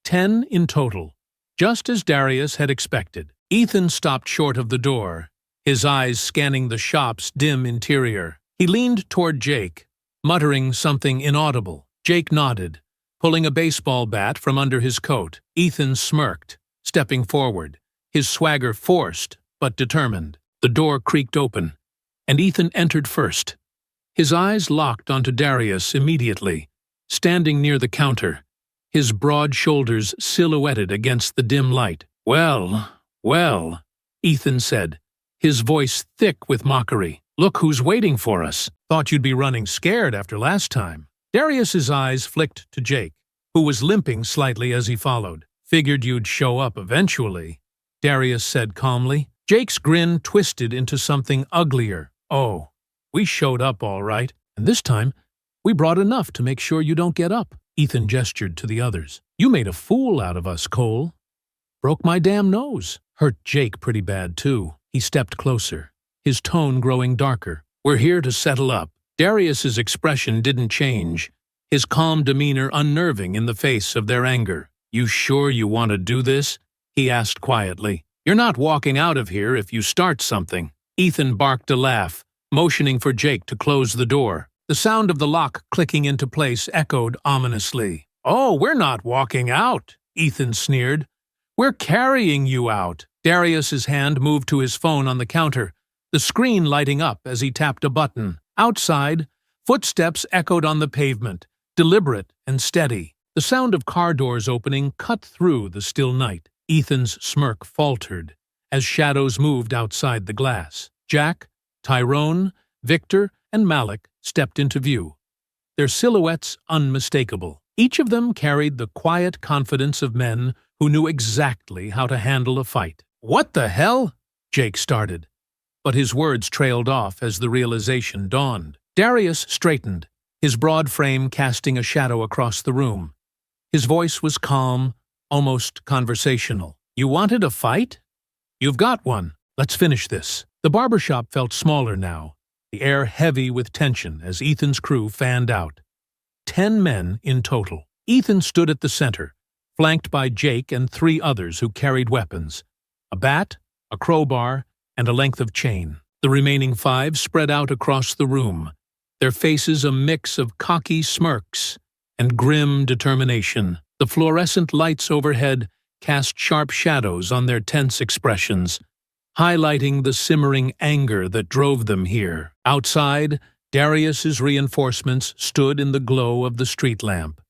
10 in total, just as Darius had expected. Ethan stopped short of the door, his eyes scanning the shop's dim interior. He leaned toward Jake, muttering something inaudible. Jake nodded, pulling a baseball bat from under his coat. Ethan smirked, stepping forward, his swagger forced but determined. The door creaked open, and Ethan entered first. His eyes locked onto Darius immediately, standing near the counter, his broad shoulders silhouetted against the dim light. "Well, well," Ethan said, his voice thick with mockery. "Look who's waiting for us. Thought you'd be running scared after last time." Darius's eyes flicked to Jake, who was limping slightly as he followed. "Figured you'd show up eventually," Darius said calmly. Jake's grin twisted into something uglier. "Oh, we showed up all right, and this time we brought enough to make sure you don't get up." Ethan gestured to the others. "You made a fool out of us, Cole. Broke my damn nose." Hurt Jake pretty bad, too. He stepped closer, his tone growing darker. "We're here to settle up." Darius's expression didn't change, his calm demeanor unnerving in the face of their anger. "You sure you want to do this?" he asked quietly. "You're not walking out of here if you start something." Ethan barked a laugh, motioning for Jake to close the door. The sound of the lock clicking into place echoed ominously. "Oh, we're not walking out," Ethan sneered. "We're carrying you out." Darius's hand moved to his phone on the counter, the screen lighting up as he tapped a button. Outside, footsteps echoed on the pavement, deliberate and steady. The sound of car doors opening cut through the still night. Ethan's smirk faltered as shadows moved outside the glass. Jack, Tyrone, Victor, and Malik stepped into view, their silhouettes unmistakable. Each of them carried the quiet confidence of men who knew exactly how to handle a fight. "What the hell?" Jake started, but his words trailed off as the realization dawned. Darius straightened, his broad frame casting a shadow across the room. His voice was calm, almost conversational. "You wanted a fight? You've got one. Let's finish this." The barbershop felt smaller now, the air heavy with tension as Ethan's crew fanned out. 10 men in total. Ethan stood at the center, flanked by Jake and 3 others who carried weapons: a bat, a crowbar, and a length of chain. The remaining 5 spread out across the room, their faces a mix of cocky smirks and grim determination. The fluorescent lights overhead cast sharp shadows on their tense expressions, highlighting the simmering anger that drove them here. Outside, Darius's reinforcements stood in the glow of the street lamp.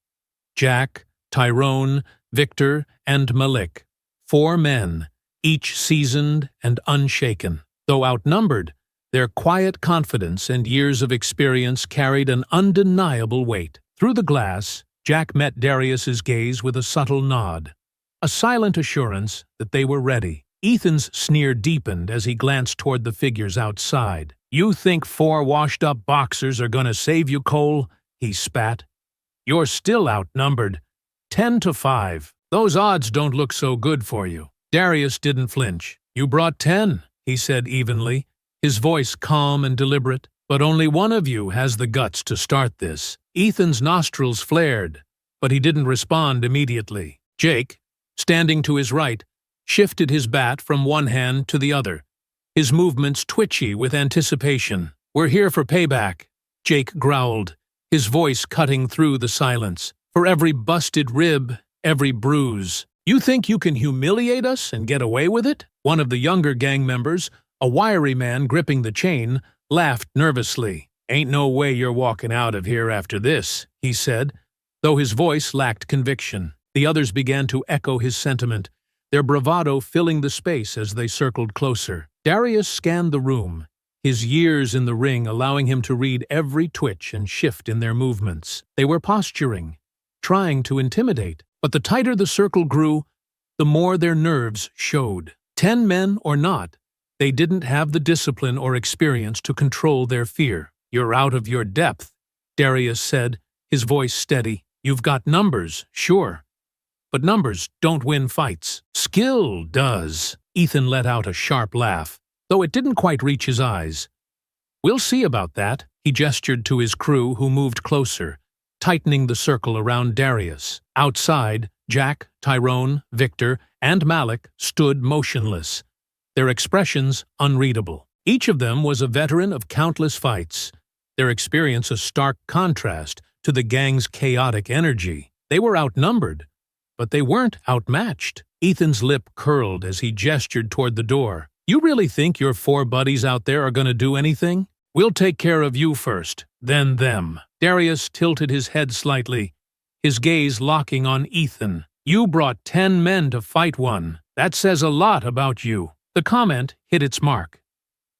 Jack, Tyrone, Victor, and Malik. 4 men, each seasoned and unshaken. Though outnumbered, their quiet confidence and years of experience carried an undeniable weight. Through the glass, Jack met Darius's gaze with a subtle nod, a silent assurance that they were ready. Ethan's sneer deepened as he glanced toward the figures outside. "You think 4 washed-up boxers are gonna save you, Cole?" he spat. "You're still outnumbered. 10 to 5. Those odds don't look so good for you." Darius didn't flinch. "You brought 10, he said evenly, his voice calm and deliberate. "But only one of you has the guts to start this." Ethan's nostrils flared, but he didn't respond immediately. Jake, standing to his right, shifted his bat from one hand to the other, his movements twitchy with anticipation. "We're here for payback," Jake growled, his voice cutting through the silence. "For every busted rib, every bruise. You think you can humiliate us and get away with it?" One of the younger gang members, a wiry man gripping the chain, laughed nervously. "Ain't no way you're walking out of here after this," he said, though his voice lacked conviction. The others began to echo his sentiment, their bravado filling the space as they circled closer. Darius scanned the room, his years in the ring allowing him to read every twitch and shift in their movements. They were posturing, trying to intimidate, but the tighter the circle grew, the more their nerves showed. 10 men or not, they didn't have the discipline or experience to control their fear. "You're out of your depth," Darius said, his voice steady. "You've got numbers, sure. But numbers don't win fights. Skill does." Ethan let out a sharp laugh, though it didn't quite reach his eyes. "We'll see about that." He gestured to his crew, who moved closer, tightening the circle around Darius. Outside, Jack, Tyrone, Victor, and Malik stood motionless, their expressions unreadable. Each of them was a veteran of countless fights, their experience a stark contrast to the gang's chaotic energy. They were outnumbered, but they weren't outmatched. Ethan's lip curled as he gestured toward the door. "You really think your 4 buddies out there are going to do anything? We'll take care of you first, then them." Darius tilted his head slightly, his gaze locking on Ethan. "You brought 10 men to fight one. That says a lot about you." The comment hit its mark.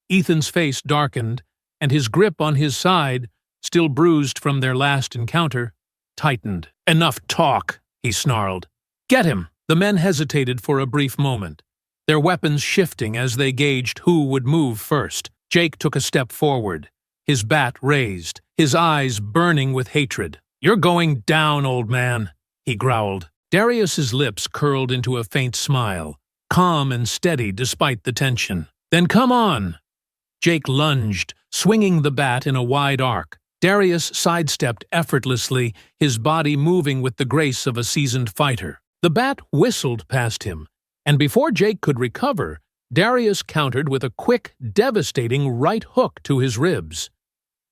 Ethan's face darkened, and his grip on his side, still bruised from their last encounter, tightened. "Enough talk," he snarled. "Get him!" The men hesitated for a brief moment, their weapons shifting as they gauged who would move first. Jake took a step forward, his bat raised, his eyes burning with hatred. "You're going down, old man," he growled. Darius's lips curled into a faint smile, calm and steady despite the tension. "Then come on!" Jake lunged, swinging the bat in a wide arc. Darius sidestepped effortlessly, his body moving with the grace of a seasoned fighter. The bat whistled past him, and before Jake could recover, Darius countered with a quick, devastating right hook to his ribs.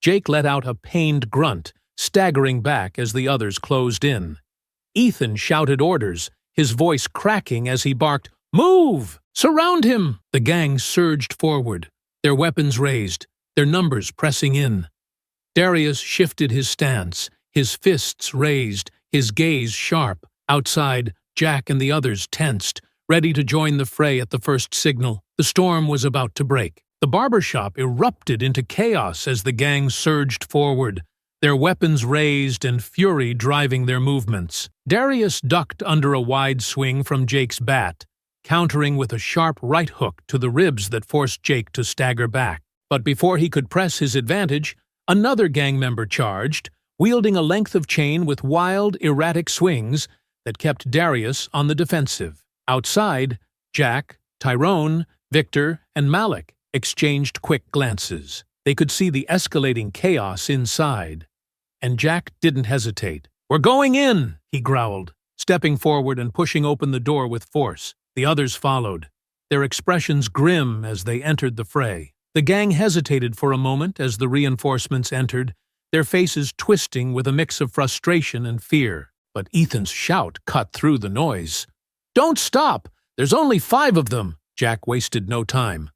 Jake let out a pained grunt, staggering back as the others closed in. Ethan shouted orders, his voice cracking as he barked, "Move! Surround him!" The gang surged forward, their weapons raised, their numbers pressing in. Darius shifted his stance, his fists raised, his gaze sharp. Outside, Jack and the others tensed, ready to join the fray at the first signal. The storm was about to break. The barbershop erupted into chaos as the gang surged forward, their weapons raised and fury driving their movements. Darius ducked under a wide swing from Jake's bat, countering with a sharp right hook to the ribs that forced Jake to stagger back. But before he could press his advantage, another gang member charged, wielding a length of chain with wild, erratic swings that kept Darius on the defensive. Outside, Jack, Tyrone, Victor, and Malik exchanged quick glances. They could see the escalating chaos inside. And Jack didn't hesitate. "We're going in," he growled, stepping forward and pushing open the door with force. The others followed, their expressions grim as they entered the fray. The gang hesitated for a moment as the reinforcements entered, their faces twisting with a mix of frustration and fear. But Ethan's shout cut through the noise. "Don't stop! There's only 5 of them!" Jack wasted no time.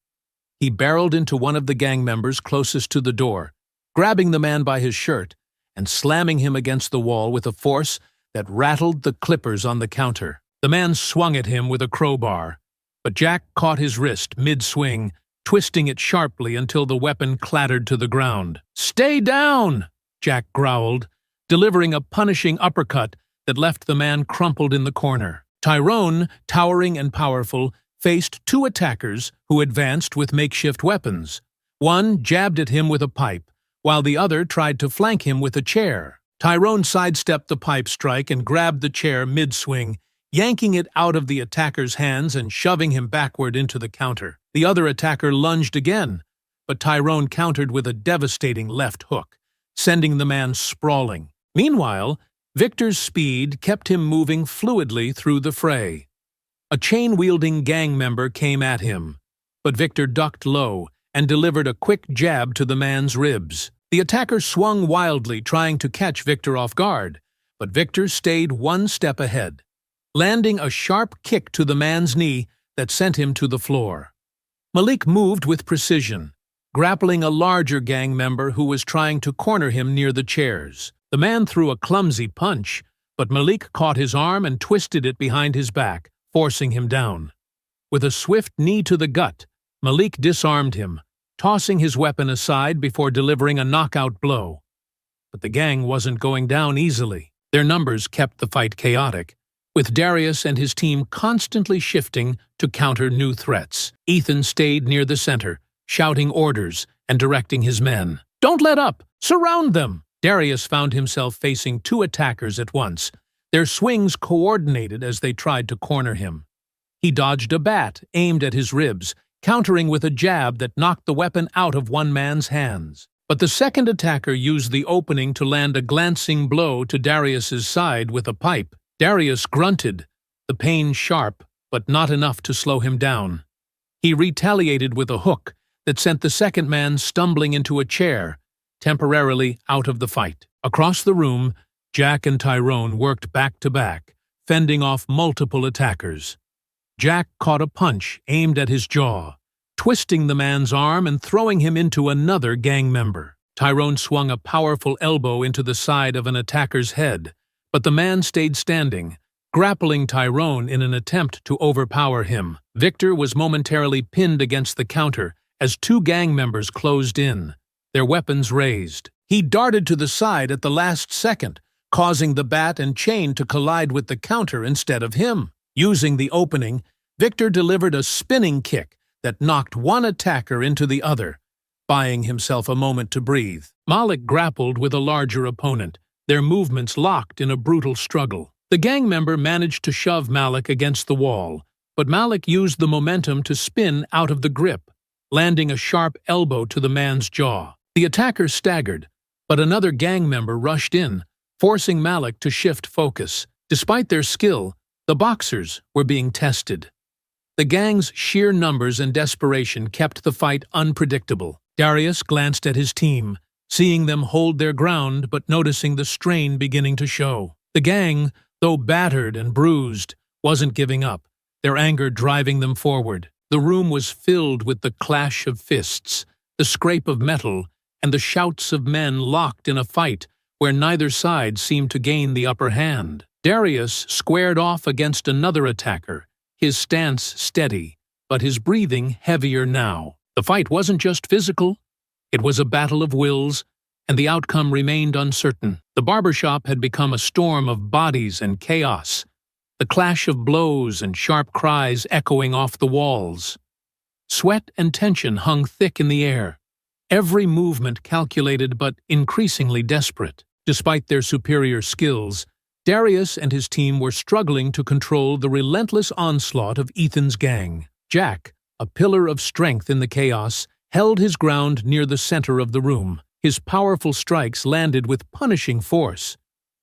He barreled into one of the gang members closest to the door, grabbing the man by his shirt and slamming him against the wall with a force that rattled the clippers on the counter. The man swung at him with a crowbar, but Jack caught his wrist mid-swing, twisting it sharply until the weapon clattered to the ground. "Stay down!" Jack growled, delivering a punishing uppercut that left the man crumpled in the corner. Tyrone, towering and powerful, faced 2 attackers who advanced with makeshift weapons. One jabbed at him with a pipe, while the other tried to flank him with a chair. Tyrone sidestepped the pipe strike and grabbed the chair mid-swing, yanking it out of the attacker's hands and shoving him backward into the counter. The other attacker lunged again, but Tyrone countered with a devastating left hook, sending the man sprawling. Meanwhile, Victor's speed kept him moving fluidly through the fray. A chain-wielding gang member came at him, but Victor ducked low and delivered a quick jab to the man's ribs. The attacker swung wildly, trying to catch Victor off guard, but Victor stayed 1 step ahead, landing a sharp kick to the man's knee that sent him to the floor. Malik moved with precision, grappling a larger gang member who was trying to corner him near the chairs. The man threw a clumsy punch, but Malik caught his arm and twisted it behind his back, forcing him down. With a swift knee to the gut, Malik disarmed him, tossing his weapon aside before delivering a knockout blow. But the gang wasn't going down easily. Their numbers kept the fight chaotic, with Darius and his team constantly shifting to counter new threats. Ethan stayed near the center, shouting orders and directing his men. "Don't let up! Surround them!" Darius found himself facing 2 attackers at once, their swings coordinated as they tried to corner him. He dodged a bat aimed at his ribs, countering with a jab that knocked the weapon out of one man's hands. But the second attacker used the opening to land a glancing blow to Darius's side with a pipe. Darius grunted, the pain sharp, but not enough to slow him down. He retaliated with a hook that sent the second man stumbling into a chair, temporarily out of the fight. Across the room, Jack and Tyrone worked back to back, fending off multiple attackers. Jack caught a punch aimed at his jaw, twisting the man's arm and throwing him into another gang member. Tyrone swung a powerful elbow into the side of an attacker's head, but the man stayed standing, grappling Tyrone in an attempt to overpower him. Victor was momentarily pinned against the counter as two gang members closed in, their weapons raised. He darted to the side at the last second, causing the bat and chain to collide with the counter instead of him. Using the opening, Victor delivered a spinning kick that knocked one attacker into the other, buying himself a moment to breathe. Malik grappled with a larger opponent, their movements locked in a brutal struggle. The gang member managed to shove Malik against the wall, but Malik used the momentum to spin out of the grip, landing a sharp elbow to the man's jaw. The attacker staggered, but another gang member rushed in, forcing Malik to shift focus. Despite their skill, the boxers were being tested. The gang's sheer numbers and desperation kept the fight unpredictable. Darius glanced at his team, seeing them hold their ground but noticing the strain beginning to show. The gang, though battered and bruised, wasn't giving up, their anger driving them forward. The room was filled with the clash of fists, the scrape of metal, and the shouts of men locked in a fight where neither side seemed to gain the upper hand. Darius squared off against another attacker, his stance steady, but his breathing heavier now. The fight wasn't just physical, it was a battle of wills, and the outcome remained uncertain. The barbershop had become a storm of bodies and chaos, the clash of blows and sharp cries echoing off the walls. Sweat and tension hung thick in the air, every movement calculated but increasingly desperate. Despite their superior skills, Darius and his team were struggling to control the relentless onslaught of Ethan's gang. Jack, a pillar of strength in the chaos, held his ground near the center of the room. His powerful strikes landed with punishing force,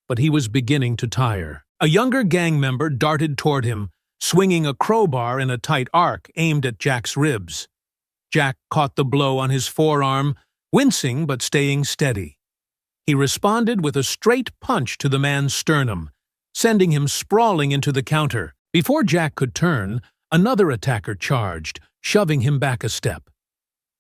but he was beginning to tire. A younger gang member darted toward him, swinging a crowbar in a tight arc aimed at Jack's ribs. Jack caught the blow on his forearm, wincing but staying steady. He responded with a straight punch to the man's sternum, sending him sprawling into the counter. Before Jack could turn, another attacker charged, shoving him back a step.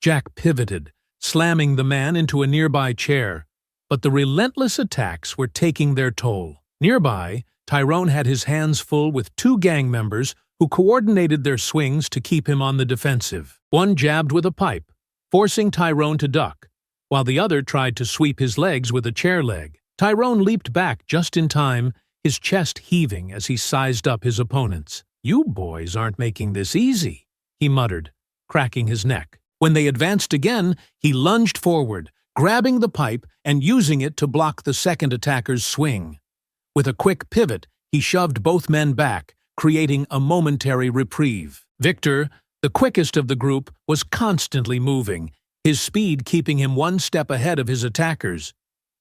Jack pivoted, slamming the man into a nearby chair, but the relentless attacks were taking their toll. Nearby, Tyrone had his hands full with two gang members who coordinated their swings to keep him on the defensive. One jabbed with a pipe, forcing Tyrone to duck, while the other tried to sweep his legs with a chair leg. Tyrone leaped back just in time, his chest heaving as he sized up his opponents. "You boys aren't making this easy," he muttered, cracking his neck. When they advanced again, he lunged forward, grabbing the pipe and using it to block the second attacker's swing. With a quick pivot, he shoved both men back, creating a momentary reprieve. Victor, the quickest of the group, was constantly moving, his speed keeping him one step ahead of his attackers.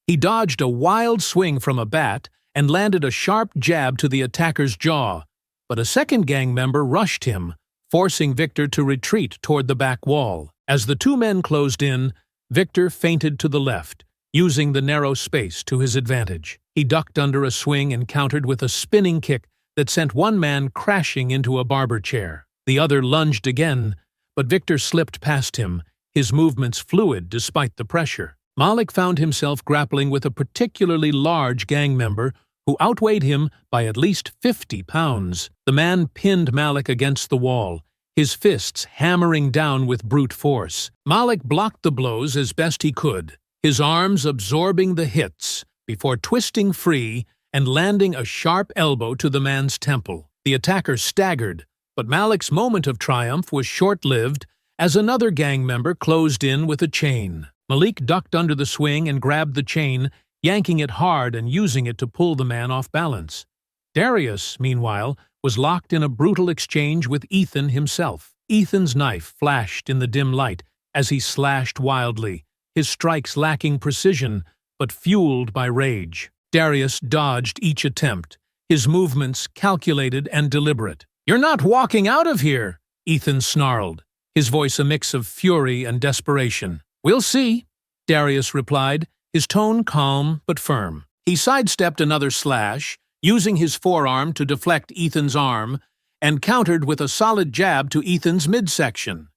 He dodged a wild swing from a bat and landed a sharp jab to the attacker's jaw, but a second gang member rushed him, forcing Victor to retreat toward the back wall. As the two men closed in, Victor feinted to the left, using the narrow space to his advantage. He ducked under a swing and countered with a spinning kick that sent one man crashing into a barber chair. The other lunged again, but Victor slipped past him, his movements fluid despite the pressure. Malik found himself grappling with a particularly large gang member who outweighed him by at least 50 pounds. The man pinned Malik against the wall, his fists hammering down with brute force. Malik blocked the blows as best he could, his arms absorbing the hits, before twisting free and landing a sharp elbow to the man's temple. The attacker staggered, but Malik's moment of triumph was short-lived as another gang member closed in with a chain. Malik ducked under the swing and grabbed the chain, yanking it hard and using it to pull the man off balance. Darius, meanwhile, was locked in a brutal exchange with Ethan himself. Ethan's knife flashed in the dim light as he slashed wildly, his strikes lacking precision, but fueled by rage. Darius dodged each attempt, his movements calculated and deliberate. "You're not walking out of here," Ethan snarled, his voice a mix of fury and desperation. "We'll see," Darius replied, his tone calm but firm. He sidestepped another slash, using his forearm to deflect Ethan's arm, and countered with a solid jab to Ethan's midsection.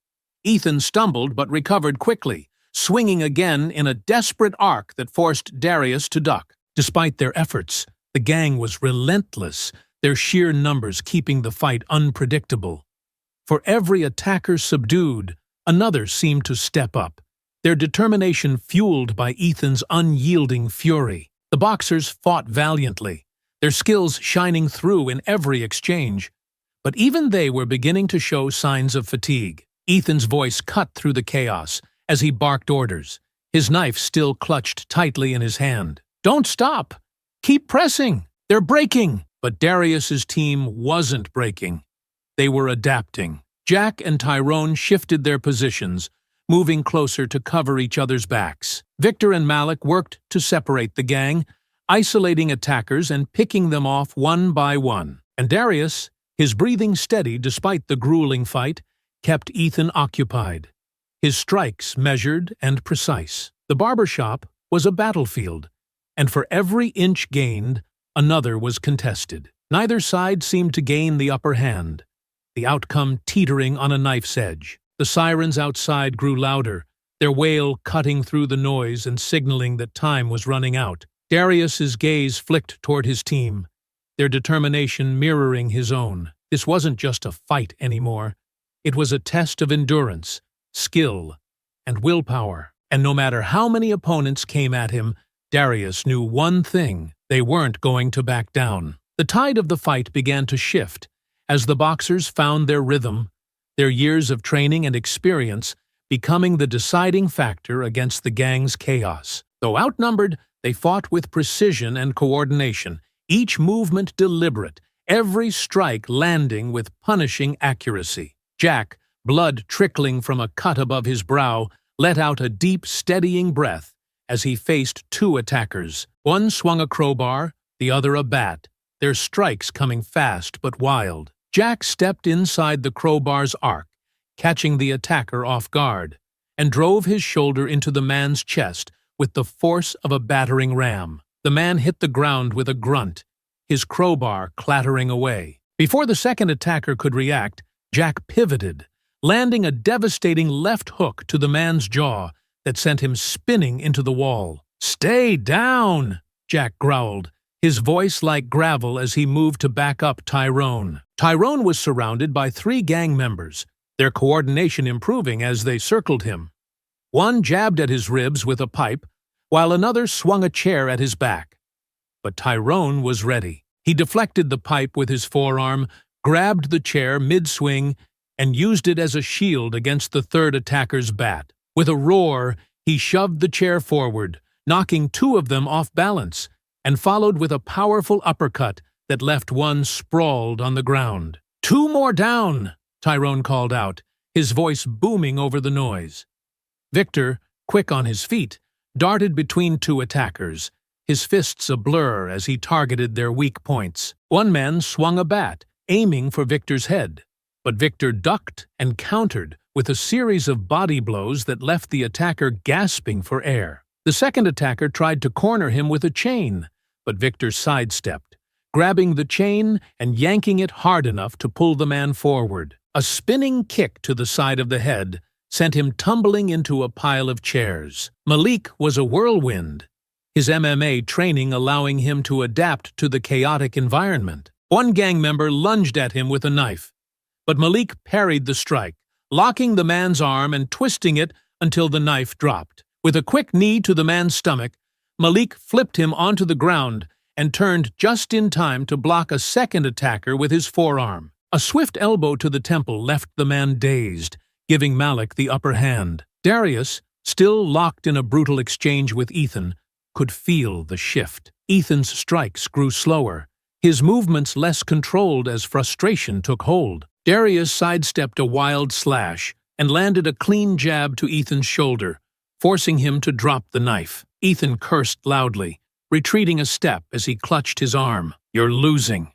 Ethan stumbled but recovered quickly, swinging again in a desperate arc that forced Darius to duck. Despite their efforts, the gang was relentless, their sheer numbers keeping the fight unpredictable. For every attacker subdued, another seemed to step up, their determination fueled by Ethan's unyielding fury. The boxers fought valiantly, their skills shining through in every exchange. But even they were beginning to show signs of fatigue. Ethan's voice cut through the chaos as he barked orders, his knife still clutched tightly in his hand. "Don't stop! Keep pressing! They're breaking!" But Darius's team wasn't breaking. They were adapting. Jack and Tyrone shifted their positions, moving closer to cover each other's backs. Victor and Malik worked to separate the gang, isolating attackers and picking them off one by one. And Darius, his breathing steady despite the grueling fight, kept Ethan occupied, his strikes measured and precise. The barbershop was a battlefield, and for every inch gained, another was contested. Neither side seemed to gain the upper hand, the outcome teetering on a knife's edge. The sirens outside grew louder, their wail cutting through the noise and signaling that time was running out. Darius's gaze flicked toward his team, their determination mirroring his own. This wasn't just a fight anymore. It was a test of endurance, skill, and willpower. And no matter how many opponents came at him, Darius knew one thing: they weren't going to back down. The tide of the fight began to shift as the boxers found their rhythm, their years of training and experience becoming the deciding factor against the gang's chaos. Though outnumbered, they fought with precision and coordination, each movement deliberate, every strike landing with punishing accuracy. Jack, blood trickling from a cut above his brow, let out a deep, steadying breath as he faced two attackers. One swung a crowbar, the other a bat, their strikes coming fast but wild. Jack stepped inside the crowbar's arc, catching the attacker off guard, and drove his shoulder into the man's chest with the force of a battering ram. The man hit the ground with a grunt, his crowbar clattering away. Before the second attacker could react, Jack pivoted, landing a devastating left hook to the man's jaw that sent him spinning into the wall. "Stay down!" Jack growled, his voice like gravel as he moved to back up Tyrone. Tyrone was surrounded by 3 gang members, their coordination improving as they circled him. One jabbed at his ribs with a pipe, while another swung a chair at his back. But Tyrone was ready. He deflected the pipe with his forearm, grabbed the chair mid-swing, and used it as a shield against the third attacker's bat. With a roar, he shoved the chair forward, knocking 2 of them off balance, and followed with a powerful uppercut that left one sprawled on the ground. "2 more down!" Tyrone called out, his voice booming over the noise. Victor, quick on his feet, darted between 2 attackers, his fists a blur as he targeted their weak points. One man swung a bat, aiming for Victor's head, but Victor ducked and countered with a series of body blows that left the attacker gasping for air. The second attacker tried to corner him with a chain, but Victor sidestepped, grabbing the chain and yanking it hard enough to pull the man forward. A spinning kick to the side of the head sent him tumbling into a pile of chairs. Malik was a whirlwind, his MMA training allowing him to adapt to the chaotic environment. One gang member lunged at him with a knife, but Malik parried the strike, locking the man's arm and twisting it until the knife dropped. With a quick knee to the man's stomach, Malik flipped him onto the ground and turned just in time to block a second attacker with his forearm. A swift elbow to the temple left the man dazed, giving Malik the upper hand. Darius, still locked in a brutal exchange with Ethan, could feel the shift. Ethan's strikes grew slower, his movements less controlled as frustration took hold. Darius sidestepped a wild slash and landed a clean jab to Ethan's shoulder, forcing him to drop the knife. Ethan cursed loudly, retreating a step as he clutched his arm. "You're losing,"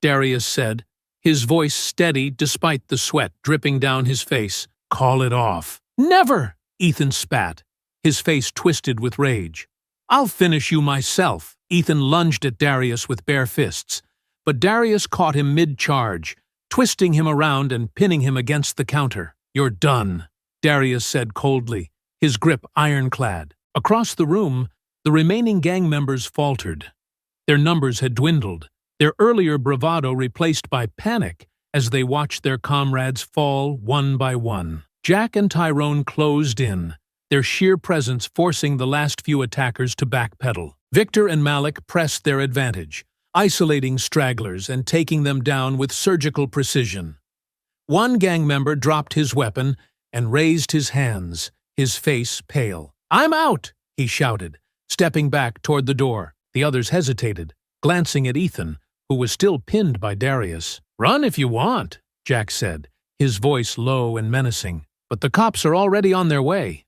Darius said, his voice steady despite the sweat dripping down his face. "Call it off." "Never!" Ethan spat, his face twisted with rage. "I'll finish you myself." Ethan lunged at Darius with bare fists, but Darius caught him mid-charge, twisting him around and pinning him against the counter. "You're done," Darius said coldly, his grip ironclad. Across the room, the remaining gang members faltered. Their numbers had dwindled, their earlier bravado replaced by panic as they watched their comrades fall one by one. Jack and Tyrone closed in, their sheer presence forcing the last few attackers to backpedal. Victor and Malik pressed their advantage, isolating stragglers and taking them down with surgical precision. One gang member dropped his weapon and raised his hands, his face pale. "I'm out!" he shouted, stepping back toward the door. The others hesitated, glancing at Ethan, who was still pinned by Darius. "Run if you want," Jack said, his voice low and menacing. "But the cops are already on their way.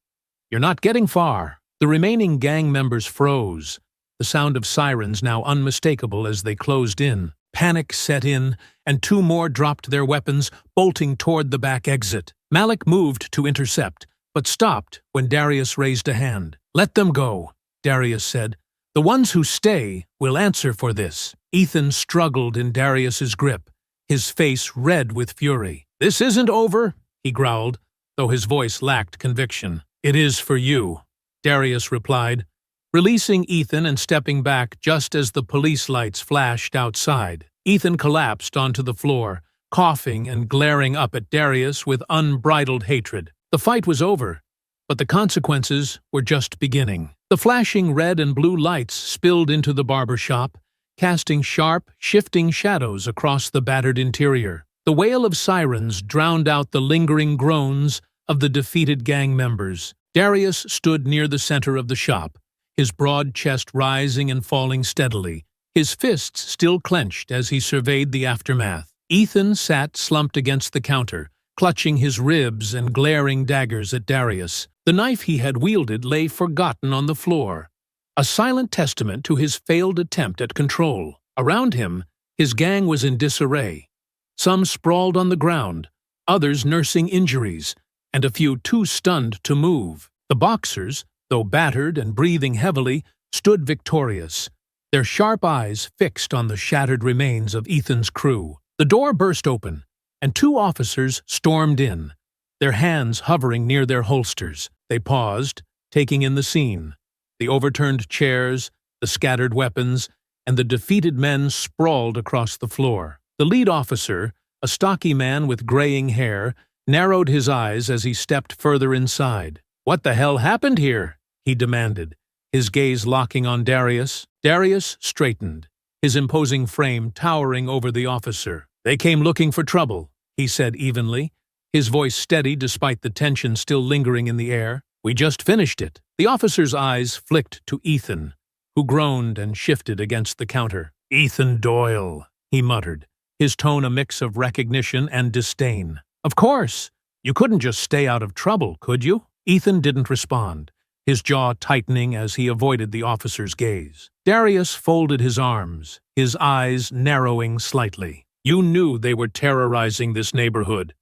You're not getting far." The remaining gang members froze, the sound of sirens now unmistakable as they closed in. Panic set in, and two more dropped their weapons, bolting toward the back exit. Malik moved to intercept, but stopped when Darius raised a hand. "Let them go," Darius said. "The ones who stay will answer for this." Ethan struggled in Darius's grip, his face red with fury. "This isn't over," he growled, though his voice lacked conviction. "It is for you," Darius replied, releasing Ethan and stepping back just as the police lights flashed outside. Ethan collapsed onto the floor, coughing and glaring up at Darius with unbridled hatred. The fight was over, but the consequences were just beginning. The flashing red and blue lights spilled into the barbershop, casting sharp, shifting shadows across the battered interior. The wail of sirens drowned out the lingering groans of the defeated gang members. Darius stood near the center of the shop, his broad chest rising and falling steadily, his fists still clenched as he surveyed the aftermath. Ethan sat slumped against the counter, clutching his ribs and glaring daggers at Darius. The knife he had wielded lay forgotten on the floor, a silent testament to his failed attempt at control. Around him, his gang was in disarray. Some sprawled on the ground, others nursing injuries, and a few too stunned to move. The boxers, though battered and breathing heavily, stood victorious, their sharp eyes fixed on the shattered remains of Ethan's crew. The door burst open, and two officers stormed in, their hands hovering near their holsters. They paused, taking in the scene. The overturned chairs, the scattered weapons, and the defeated men sprawled across the floor. The lead officer, a stocky man with graying hair, narrowed his eyes as he stepped further inside. "What the hell happened here?" he demanded, his gaze locking on Darius. Darius straightened, his imposing frame towering over the officer. "They came looking for trouble," he said evenly, his voice steady despite the tension still lingering in the air. "We just finished it." The officer's eyes flicked to Ethan, who groaned and shifted against the counter. "Ethan Doyle," he muttered, his tone a mix of recognition and disdain. "Of course. You couldn't just stay out of trouble, could you?" Ethan didn't respond, his jaw tightening as he avoided the officer's gaze. Darius folded his arms, his eyes narrowing slightly. "You knew they were terrorizing this neighborhood.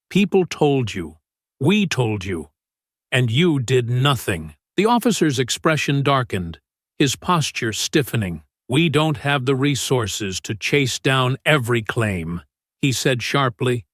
People told you. We told you. And you did nothing." The officer's expression darkened, his posture stiffening. "We don't have the resources to chase down every claim," he said sharply.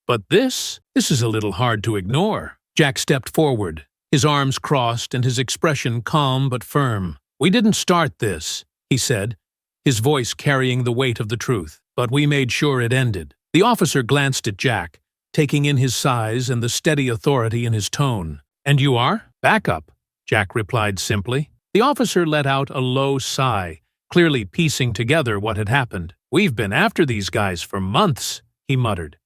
"But this is a little hard to ignore." Jack stepped forward, his arms crossed and his expression calm but firm. "We didn't start this," he said, his voice carrying the weight of the truth. "But we made sure it ended." The officer glanced at Jack, taking in his size and the steady authority in his tone. "And you are?" "Back up," Jack replied simply. The officer let out a low sigh, clearly piecing together what had happened. "We've been after these guys for months," he muttered.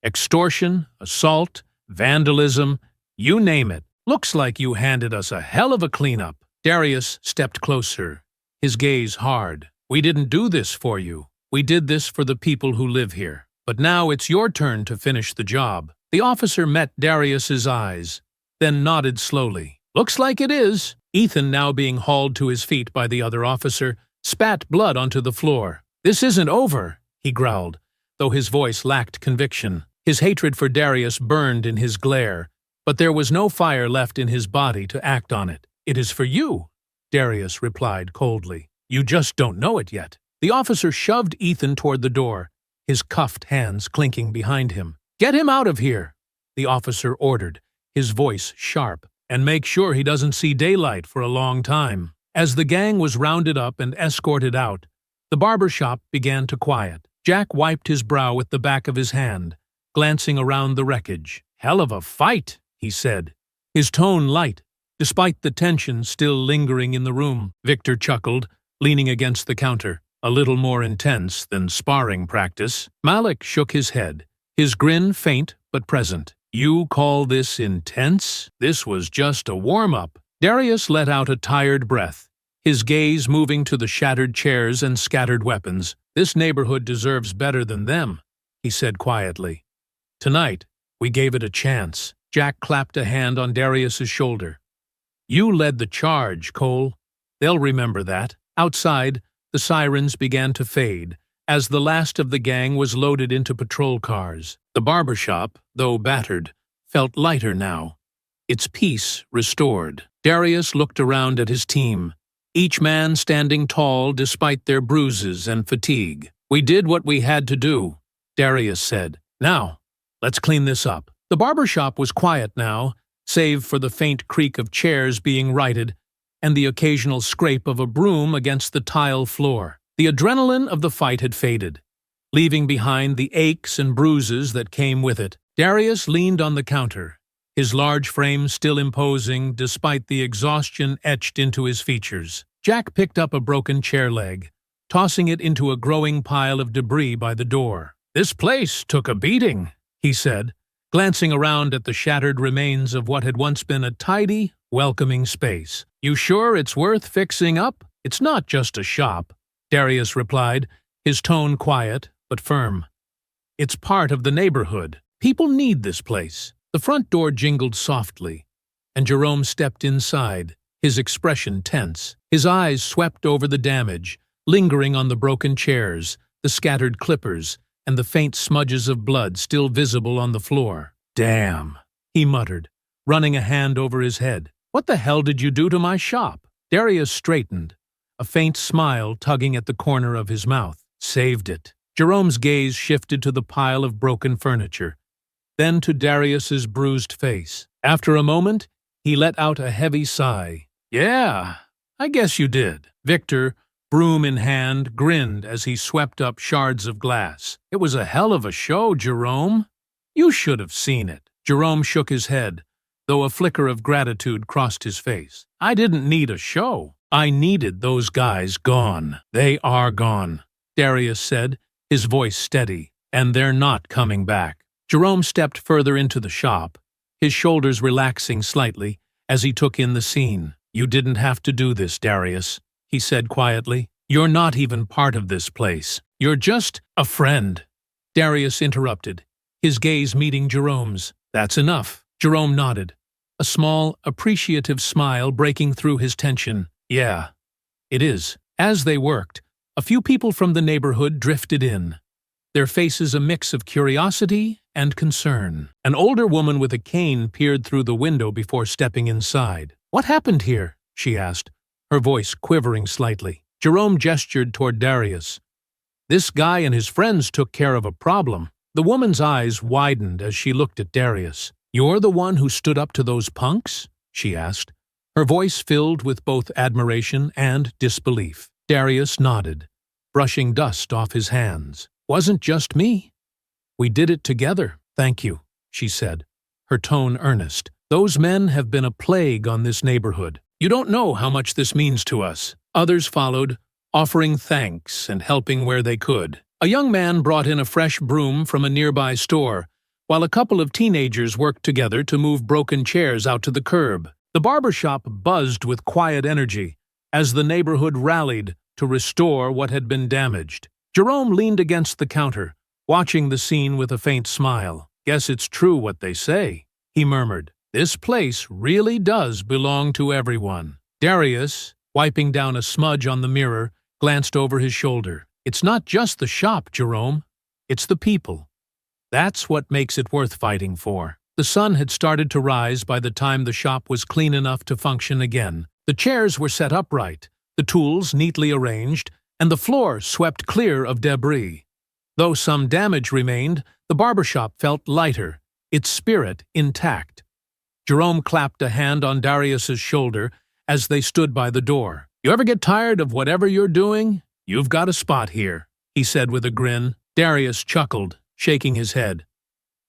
"Extortion, assault, vandalism, you name it. Looks like you handed us a hell of a cleanup." Darius stepped closer, his gaze hard. "We didn't do this for you. We did this for the people who live here. But now it's your turn to finish the job." The officer met Darius's eyes, then nodded slowly. Looks like it is. Ethan, now being hauled to his feet by the other officer, spat blood onto the floor. This isn't over, he growled, though his voice lacked conviction. His hatred for Darius burned in his glare, but there was no fire left in his body to act on it. It is for you, Darius replied coldly. You just don't know it yet. The officer shoved Ethan toward the door, his cuffed hands clinking behind him. Get him out of here, the officer ordered, his voice sharp, and make sure he doesn't see daylight for a long time. As the gang was rounded up and escorted out, the barbershop began to quiet. Jack wiped his brow with the back of his hand, glancing around the wreckage. Hell of a fight, he said, his tone light, despite the tension still lingering in the room. Victor chuckled, leaning against the counter, a little more intense than sparring practice. Malik shook his head, his grin faint but present. You call this intense? This was just a warm-up. Darius let out a tired breath, his gaze moving to the shattered chairs and scattered weapons. This neighborhood deserves better than them, he said quietly. Tonight, we gave it a chance. Jack clapped a hand on Darius's shoulder. You led the charge, Cole. They'll remember that. Outside, the sirens began to fade, as the last of the gang was loaded into patrol cars. The barbershop, though battered, felt lighter now, its peace restored. Darius looked around at his team, each man standing tall despite their bruises and fatigue. We did what we had to do, Darius said. Now, let's clean this up. The barbershop was quiet now, save for the faint creak of chairs being righted and the occasional scrape of a broom against the tile floor. The adrenaline of the fight had faded, leaving behind the aches and bruises that came with it. Darius leaned on the counter, his large frame still imposing despite the exhaustion etched into his features. Jack picked up a broken chair leg, tossing it into a growing pile of debris by the door. This place took a beating, he said, glancing around at the shattered remains of what had once been a tidy, welcoming space. You sure it's worth fixing up? It's not just a shop, Darius replied, his tone quiet but firm. It's part of the neighborhood. People need this place. The front door jingled softly, and Jerome stepped inside, his expression tense. His eyes swept over the damage, lingering on the broken chairs, the scattered clippers, and the faint smudges of blood still visible on the floor. Damn, he muttered, running a hand over his head. What the hell did you do to my shop? Darius straightened, a faint smile tugging at the corner of his mouth. Saved it. Jerome's gaze shifted to the pile of broken furniture, then to Darius's bruised face. After a moment, he let out a heavy sigh. Yeah, I guess you did. Victor, broom in hand, grinned as he swept up shards of glass. It was a hell of a show, Jerome. You should have seen it. Jerome shook his head, though a flicker of gratitude crossed his face. I didn't need a show. I needed those guys gone. They are gone, Darius said, his voice steady, and they're not coming back. Jerome stepped further into the shop, his shoulders relaxing slightly as he took in the scene. You didn't have to do this, Darius, he said quietly. You're not even part of this place. You're just a friend. Darius interrupted, his gaze meeting Jerome's. That's enough. Jerome nodded, a small, appreciative smile breaking through his tension. Yeah, it is. As they worked, a few people from the neighborhood drifted in, their faces a mix of curiosity and concern. An older woman with a cane peered through the window before stepping inside. What happened here? She asked, her voice quivering slightly. Jerome gestured toward Darius. This guy and his friends took care of a problem. The woman's eyes widened as she looked at Darius. You're the one who stood up to those punks? She asked, her voice filled with both admiration and disbelief. Darius nodded, brushing dust off his hands. Wasn't just me. We did it together. Thank you, she said, her tone earnest. Those men have been a plague on this neighborhood. You don't know how much this means to us. Others followed, offering thanks and helping where they could. A young man brought in a fresh broom from a nearby store, while a couple of teenagers worked together to move broken chairs out to the curb. The barbershop buzzed with quiet energy as the neighborhood rallied to restore what had been damaged. Jerome leaned against the counter, watching the scene with a faint smile. Guess it's true what they say, he murmured. This place really does belong to everyone. Darius, wiping down a smudge on the mirror, glanced over his shoulder. It's not just the shop, Jerome. It's the people. That's what makes it worth fighting for. The sun had started to rise by the time the shop was clean enough to function again. The chairs were set upright, the tools neatly arranged, and the floor swept clear of debris. Though some damage remained, the barbershop felt lighter, its spirit intact. Jerome clapped a hand on Darius's shoulder as they stood by the door. "You ever get tired of whatever you're doing? You've got a spot here," he said with a grin. Darius chuckled, shaking his head.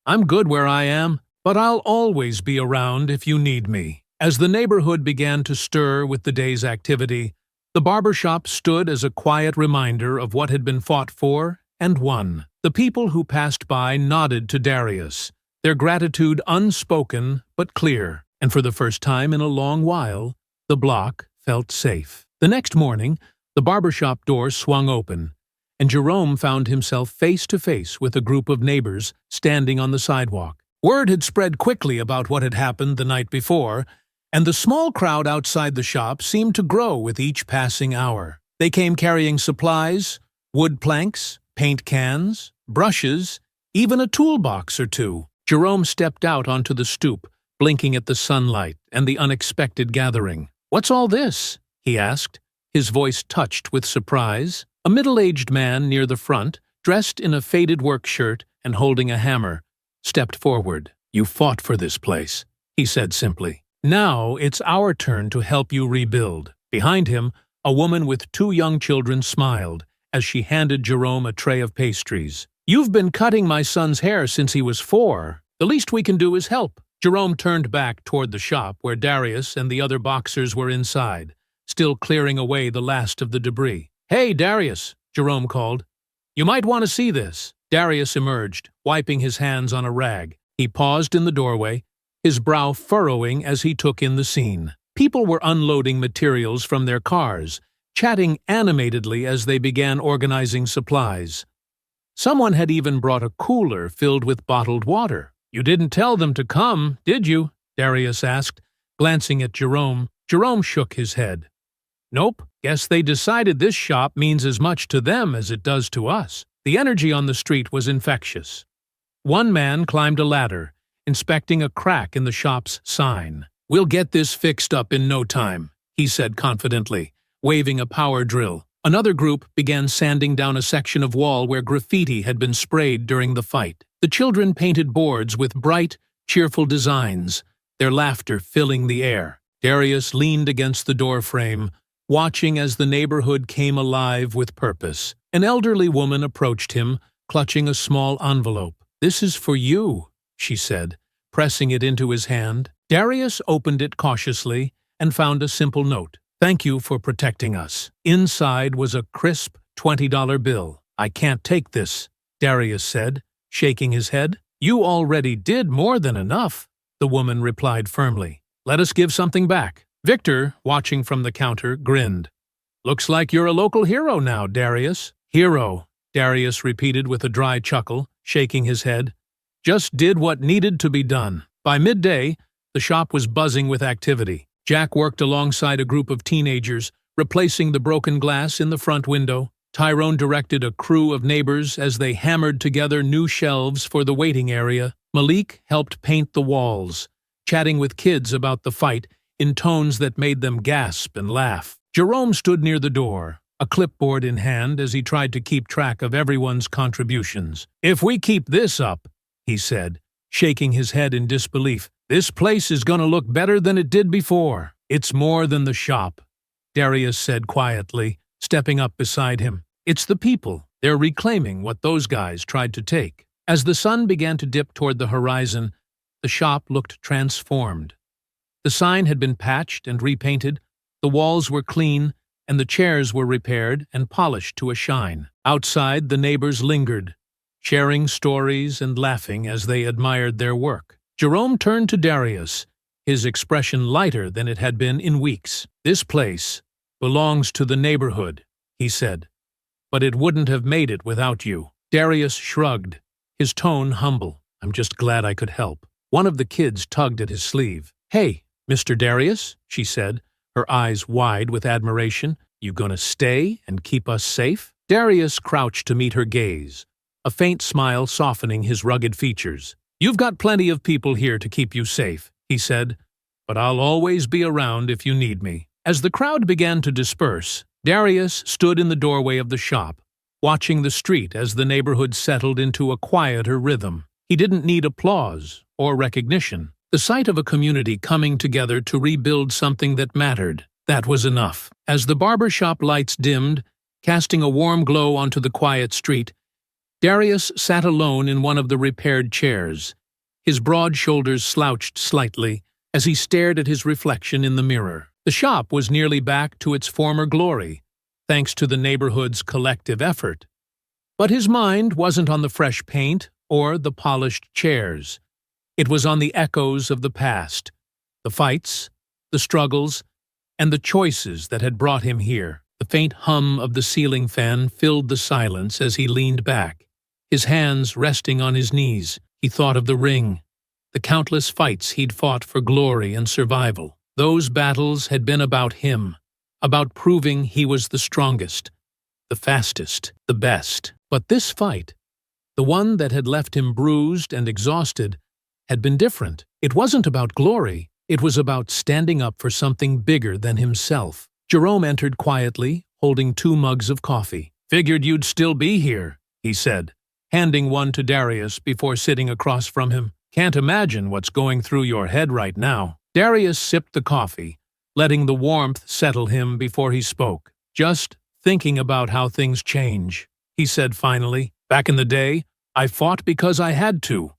"I'm good where I am, but I'll always be around if you need me." As the neighborhood began to stir with the day's activity, the barbershop stood as a quiet reminder of what had been fought for and won. The people who passed by nodded to Darius, their gratitude unspoken but clear, and for the first time in a long while, the block felt safe. The next morning, the barbershop door swung open, and Jerome found himself face to face with a group of neighbors standing on the sidewalk. Word had spread quickly about what had happened the night before, and the small crowd outside the shop seemed to grow with each passing hour. They came carrying supplies, wood planks, paint cans, brushes, even a toolbox or two. Jerome stepped out onto the stoop, blinking at the sunlight and the unexpected gathering. "What's all this?" he asked, his voice touched with surprise. A middle-aged man near the front, dressed in a faded work shirt and holding a hammer, stepped forward. "You fought for this place," he said simply. "Now it's our turn to help you rebuild." Behind him, a woman with 2 young children smiled as she handed Jerome a tray of pastries. "You've been cutting my son's hair since he was 4. The least we can do is help." Jerome turned back toward the shop where Darius and the other boxers were inside, still clearing away the last of the debris. "Hey, Darius," Jerome called. "You might want to see this." Darius emerged, wiping his hands on a rag. He paused in the doorway, his brow furrowing as he took in the scene. People were unloading materials from their cars, chatting animatedly as they began organizing supplies. Someone had even brought a cooler filled with bottled water. "You didn't tell them to come, did you?" Darius asked, glancing at Jerome. Jerome shook his head. "Nope, guess they decided this shop means as much to them as it does to us." The energy on the street was infectious. One man climbed a ladder, inspecting a crack in the shop's sign. "We'll get this fixed up in no time," he said confidently, waving a power drill. Another group began sanding down a section of wall where graffiti had been sprayed during the fight. The children painted boards with bright, cheerful designs, their laughter filling the air. Darius leaned against the doorframe, watching as the neighborhood came alive with purpose. An elderly woman approached him, clutching a small envelope. "This is for you," she said, pressing it into his hand. Darius opened it cautiously and found a simple note. "Thank you for protecting us." Inside was a crisp $20 bill. "I can't take this," Darius said, shaking his head. "You already did more than enough," the woman replied firmly. "Let us give something back." Victor, watching from the counter, grinned. "Looks like you're a local hero now, Darius." "Hero," Darius repeated with a dry chuckle, shaking his head. "Just did what needed to be done." By midday, the shop was buzzing with activity. Jack worked alongside a group of teenagers, replacing the broken glass in the front window. Tyrone directed a crew of neighbors as they hammered together new shelves for the waiting area. Malik helped paint the walls, chatting with kids about the fight in tones that made them gasp and laugh. Jerome stood near the door, a clipboard in hand as he tried to keep track of everyone's contributions. "If we keep this up," he said, shaking his head in disbelief, "this place is going to look better than it did before." "It's more than the shop," Darius said quietly, stepping up beside him. "It's the people. They're reclaiming what those guys tried to take." As the sun began to dip toward the horizon, the shop looked transformed. The sign had been patched and repainted, the walls were clean, and the chairs were repaired and polished to a shine. Outside, the neighbors lingered, sharing stories and laughing as they admired their work. Jerome turned to Darius, his expression lighter than it had been in weeks. "This place belongs to the neighborhood," he said, "but it wouldn't have made it without you." Darius shrugged, his tone humble. "I'm just glad I could help." One of the kids tugged at his sleeve. "Hey, Mr. Darius," she said, her eyes wide with admiration. "You gonna stay and keep us safe?" Darius crouched to meet her gaze, a faint smile softening his rugged features. "You've got plenty of people here to keep you safe," he said, "but I'll always be around if you need me." As the crowd began to disperse, Darius stood in the doorway of the shop, watching the street as the neighborhood settled into a quieter rhythm. He didn't need applause or recognition. The sight of a community coming together to rebuild something that mattered, that was enough. As the barbershop lights dimmed, casting a warm glow onto the quiet street, Darius sat alone in one of the repaired chairs, his broad shoulders slouched slightly as he stared at his reflection in the mirror. The shop was nearly back to its former glory, thanks to the neighborhood's collective effort. But his mind wasn't on the fresh paint or the polished chairs. It was on the echoes of the past, the fights, the struggles, and the choices that had brought him here. The faint hum of the ceiling fan filled the silence as he leaned back, his hands resting on his knees. He thought of the ring, the countless fights he'd fought for glory and survival. Those battles had been about him, about proving he was the strongest, the fastest, the best. But this fight, the one that had left him bruised and exhausted, had been different. It wasn't about glory, it was about standing up for something bigger than himself. Jerome entered quietly, holding 2 mugs of coffee. "Figured you'd still be here," he said, handing one to Darius before sitting across from him. "Can't imagine what's going through your head right now." Darius sipped the coffee, letting the warmth settle him before he spoke. "Just thinking about how things change," he said finally. "Back in the day, I fought because I had to.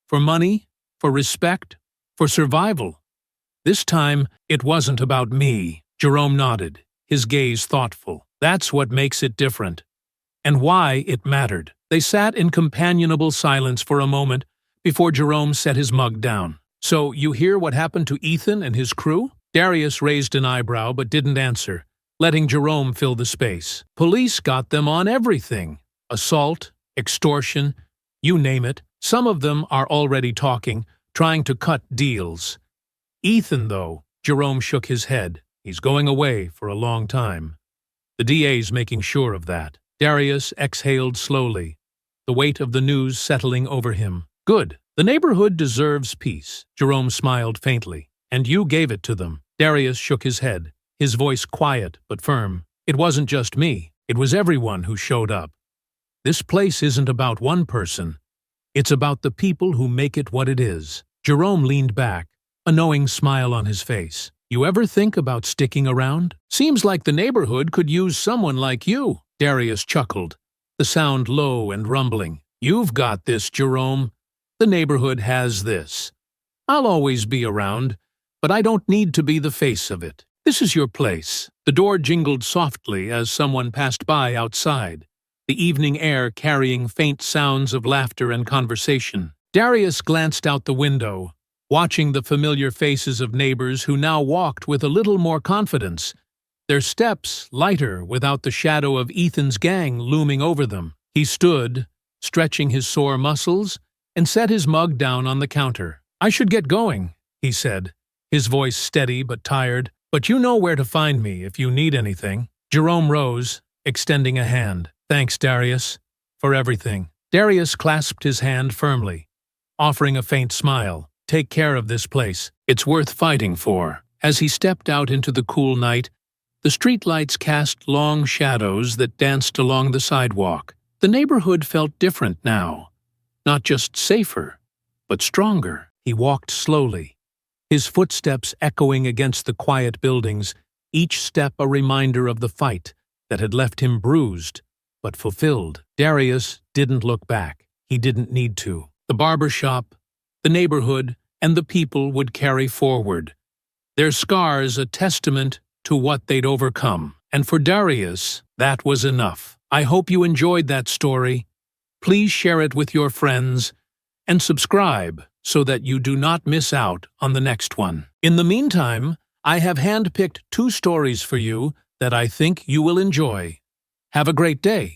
For money, for respect, for survival. This time, it wasn't about me." Jerome nodded, his gaze thoughtful. "That's what makes it different, and why it mattered." They sat in companionable silence for a moment before Jerome set his mug down. "So you hear what happened to Ethan and his crew?" Darius raised an eyebrow but didn't answer, letting Jerome fill the space. "Police got them on everything. Assault, extortion, you name it. Some of them are already talking, trying to cut deals. Ethan, though," Jerome shook his head, "he's going away for a long time. The DA's making sure of that." Darius exhaled slowly, the weight of the news settling over him. "Good. The neighborhood deserves peace." Jerome smiled faintly. "And you gave it to them." Darius shook his head, his voice quiet but firm. "It wasn't just me. It was everyone who showed up. This place isn't about one person. It's about the people who make it what it is." Jerome leaned back, a knowing smile on his face. "You ever think about sticking around? Seems like the neighborhood could use someone like you." Darius chuckled, the sound low and rumbling. "You've got this, Jerome. The neighborhood has this. I'll always be around, but I don't need to be the face of it. This is your place." The door jingled softly as someone passed by outside, the evening air carrying faint sounds of laughter and conversation. Darius glanced out the window, watching the familiar faces of neighbors who now walked with a little more confidence, their steps lighter without the shadow of Ethan's gang looming over them. He stood, stretching his sore muscles, and set his mug down on the counter. "I should get going," he said, his voice steady but tired, "but you know where to find me if you need anything." Jerome rose, extending a hand. "Thanks, Darius, for everything." Darius clasped his hand firmly, offering a faint smile. "Take care of this place. It's worth fighting for." As he stepped out into the cool night, the streetlights cast long shadows that danced along the sidewalk. The neighborhood felt different now, not just safer, but stronger. He walked slowly, his footsteps echoing against the quiet buildings, each step a reminder of the fight that had left him bruised but fulfilled. Darius didn't look back. He didn't need to. The barbershop, the neighborhood, and the people would carry forward, their scars a testament to what they'd overcome. And for Darius, that was enough. I hope you enjoyed that story. Please share it with your friends and subscribe so that you do not miss out on the next one. In the meantime, I have handpicked 2 stories for you that I think you will enjoy. Have a great day.